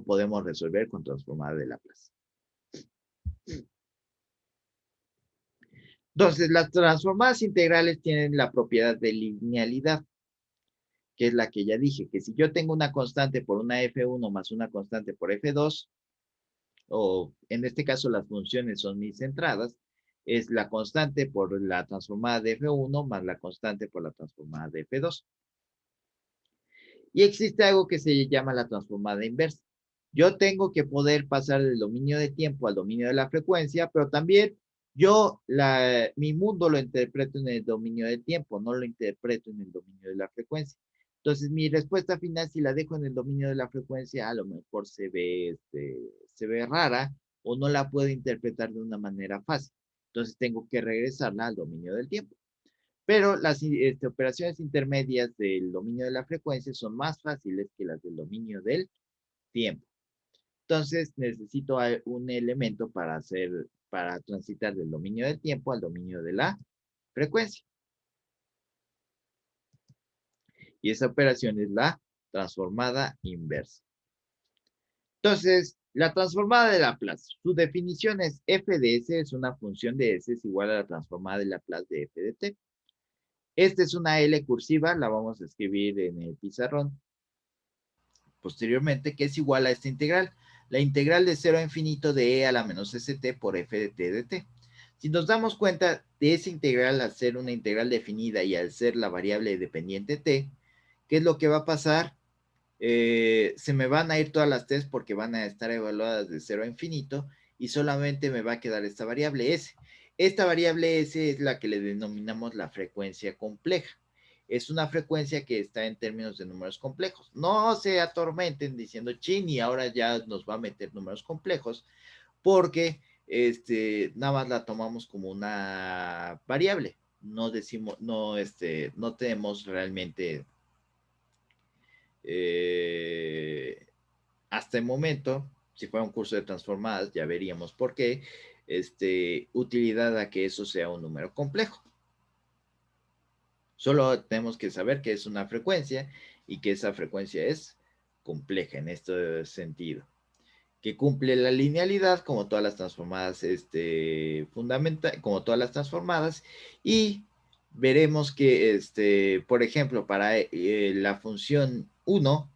podemos resolver con transformada de Laplace. Entonces, las transformadas integrales tienen la propiedad de linealidad, que es la que ya dije, que si yo tengo una constante por una f1 más una constante por f2, o en este caso las funciones son mis entradas, es la constante por la transformada de f1 más la constante por la transformada de f2. Y existe algo que se llama la transformada inversa. Yo tengo que poder pasar del dominio de tiempo al dominio de la frecuencia, pero también mi mundo lo interpreto en el dominio de tiempo, no lo interpreto en el dominio de la frecuencia. Entonces, mi respuesta final, si la dejo en el dominio de la frecuencia, a lo mejor se ve rara o no la puedo interpretar de una manera fácil. Entonces, tengo que regresarla al dominio del tiempo. Pero las operaciones intermedias del dominio de la frecuencia son más fáciles que las del dominio del tiempo. Entonces, necesito un elemento para transitar del dominio del tiempo al dominio de la frecuencia. Y esa operación es la transformada inversa. Entonces, la transformada de Laplace, su definición es f de s es una función de s es igual a la transformada de Laplace de f de t. Esta es una L cursiva, la vamos a escribir en el pizarrón posteriormente, que es igual a esta integral. La integral de 0 a infinito de e a la menos st por f de t de t. Si nos damos cuenta de esa integral al ser una integral definida y al ser la variable dependiente t, ¿qué es lo que va a pasar? Se me van a ir todas las t's porque van a estar evaluadas de 0 a infinito y solamente me va a quedar esta variable s. Esta variable s es la que le denominamos la frecuencia compleja. Es una frecuencia que está en términos de números complejos. No se atormenten diciendo, chin, y ahora ya nos va a meter números complejos, porque nada más la tomamos como una variable. No decimos, no tenemos realmente hasta el momento, si fuera un curso de transformadas, ya veríamos por qué, utilidad a que eso sea un número complejo. Solo tenemos que saber que es una frecuencia y que esa frecuencia es compleja en este sentido. Que cumple la linealidad como todas las transformadas como todas las transformadas, y veremos que por ejemplo para la función 1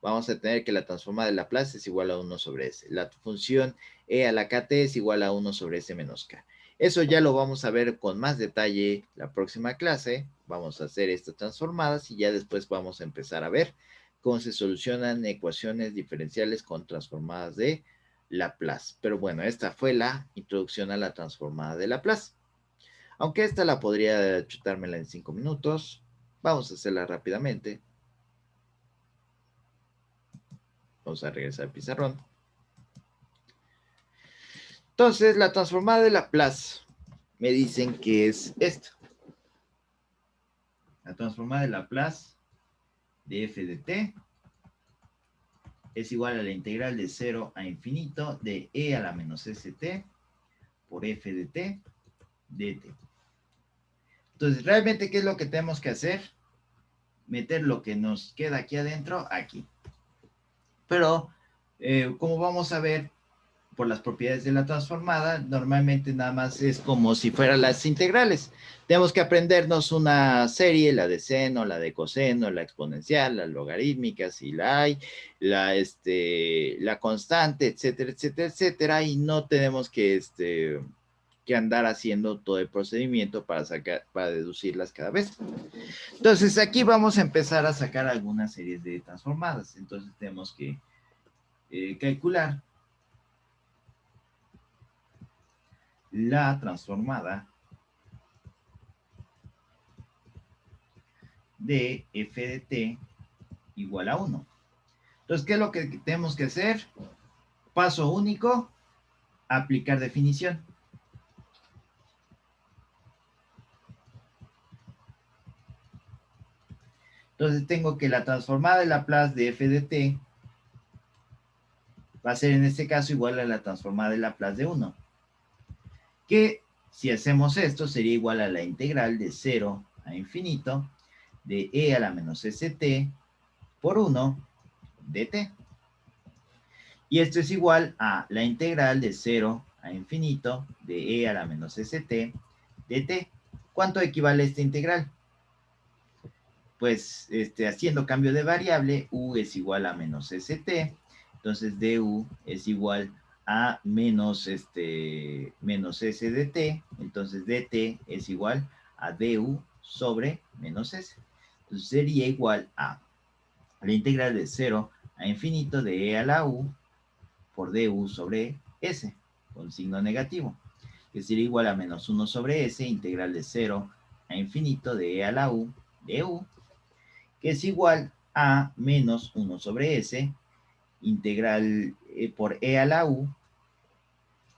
vamos a tener que la transformada de Laplace es igual a 1 sobre s. La función e a la kt es igual a 1 sobre s menos k. Eso ya lo vamos a ver con más detalle la próxima clase. Vamos a hacer estas transformadas y ya después vamos a empezar a ver cómo se solucionan ecuaciones diferenciales con transformadas de Laplace. Pero bueno, esta fue la introducción a la transformada de Laplace. Aunque esta la podría chutármela en 5 minutos, vamos a hacerla rápidamente. Vamos a regresar al pizarrón. Entonces, la transformada de Laplace me dicen que es esta. La transformada de Laplace de f de t es igual a la integral de 0 a infinito de e a la menos st por f de t dt. Entonces, realmente, ¿qué es lo que tenemos que hacer? Meter lo que nos queda aquí adentro, aquí. Pero, como vamos a ver, por las propiedades de la transformada, normalmente nada más es como si fueran las integrales. Tenemos que aprendernos una serie, la de seno, la de coseno, la exponencial, la logarítmica, si la hay, la constante, etcétera, etcétera, etcétera, y no tenemos que andar haciendo todo el procedimiento para deducirlas cada vez. Entonces, aquí vamos a empezar a sacar algunas series de transformadas. Entonces, tenemos que calcular la transformada de f de t igual a 1. Entonces, ¿qué es lo que tenemos que hacer? Paso único, aplicar definición. Entonces tengo que la transformada de Laplace de f de t va a ser en este caso igual a la transformada de Laplace de 1. Que si hacemos esto sería igual a la integral de 0 a infinito de e a la menos st por 1 de t. Y esto es igual a la integral de 0 a infinito de e a la menos st de t. ¿Cuánto equivale a esta integral? Pues haciendo cambio de variable, u es igual a menos st, entonces du es igual a menos, menos s de t, entonces dt es igual a du sobre menos s. Entonces sería igual a la integral de 0 a infinito de e a la u por du sobre s, con signo negativo, que sería igual a menos 1 sobre s, integral de 0 a infinito de e a la u de u, que es igual a menos 1 sobre s, integral por e a la u,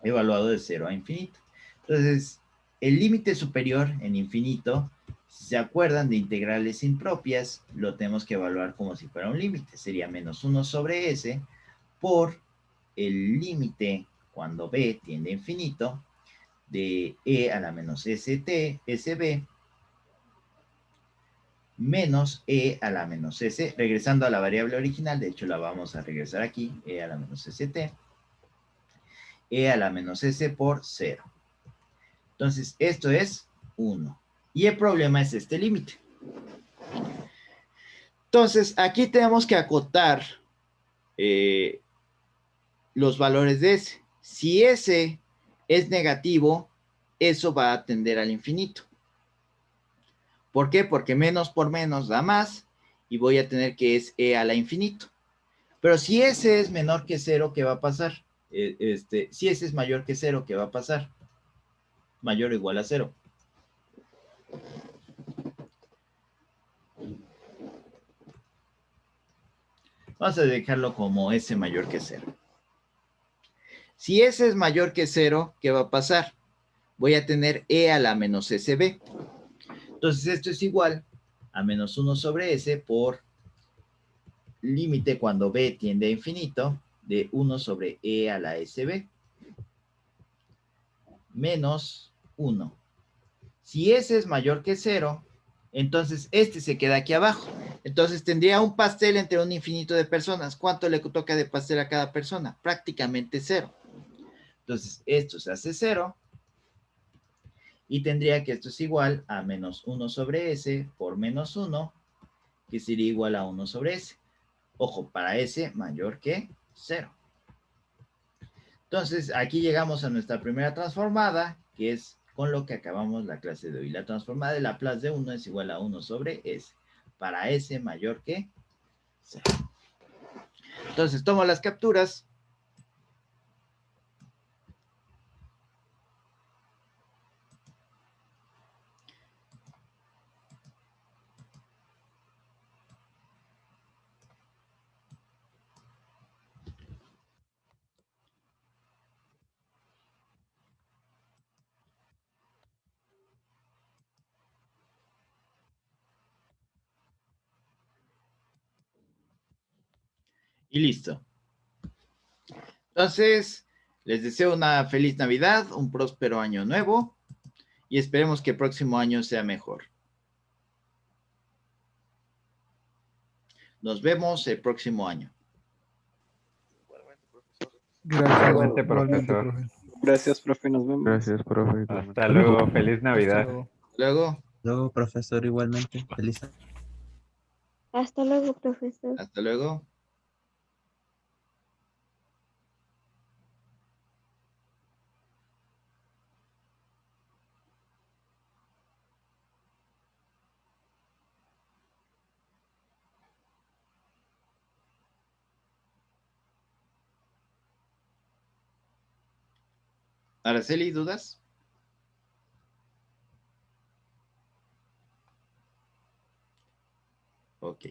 evaluado de 0 a infinito. Entonces, el límite superior en infinito, si se acuerdan de integrales impropias, lo tenemos que evaluar como si fuera un límite. Sería menos 1 sobre s por el límite cuando b tiende a infinito de e a la menos st, sb, menos e a la menos s, regresando a la variable original, de hecho la vamos a regresar aquí, e a la menos st, e a la menos s por 0. Entonces, esto es 1. Y el problema es este límite. Entonces, aquí tenemos que acotar los valores de s. Si s es negativo, eso va a tender al infinito. ¿Por qué? Porque menos por menos da más y voy a tener que es e a la infinito. Pero si s es menor que 0, ¿qué va a pasar? Si s es mayor que 0, ¿qué va a pasar? Mayor o igual a 0. Vamos a dejarlo como s mayor que 0. Si s es mayor que 0, ¿qué va a pasar? Voy a tener e a la menos sb. Entonces esto es igual a menos 1 sobre s por límite cuando b tiende a infinito de 1 sobre e a la sb menos 1. Si s es mayor que 0, entonces este se queda aquí abajo. Entonces tendría un pastel entre un infinito de personas. ¿Cuánto le toca de pastel a cada persona? Prácticamente 0. Entonces esto se hace 0 y tendría que esto es igual a menos 1 sobre s por menos 1, que sería igual a 1 sobre s. Ojo, para s mayor que 0. Entonces, aquí llegamos a nuestra primera transformada, que es con lo que acabamos la clase de hoy. La transformada de Laplace de 1 es igual a 1 sobre s, para s mayor que 0. Entonces, tomo las capturas. Y listo. Entonces, les deseo una feliz Navidad, un próspero año nuevo y esperemos que el próximo año sea mejor. Nos vemos el próximo año. Gracias, Igualmente, igualmente, profesor. profe. Gracias, profe, nos vemos. Gracias, profe. Hasta luego. Feliz Hasta Navidad. luego. Luego, Luego, profesor, igualmente. Feliz Hasta luego, profesor. hasta luego. Araceli, ¿dudas? Ok.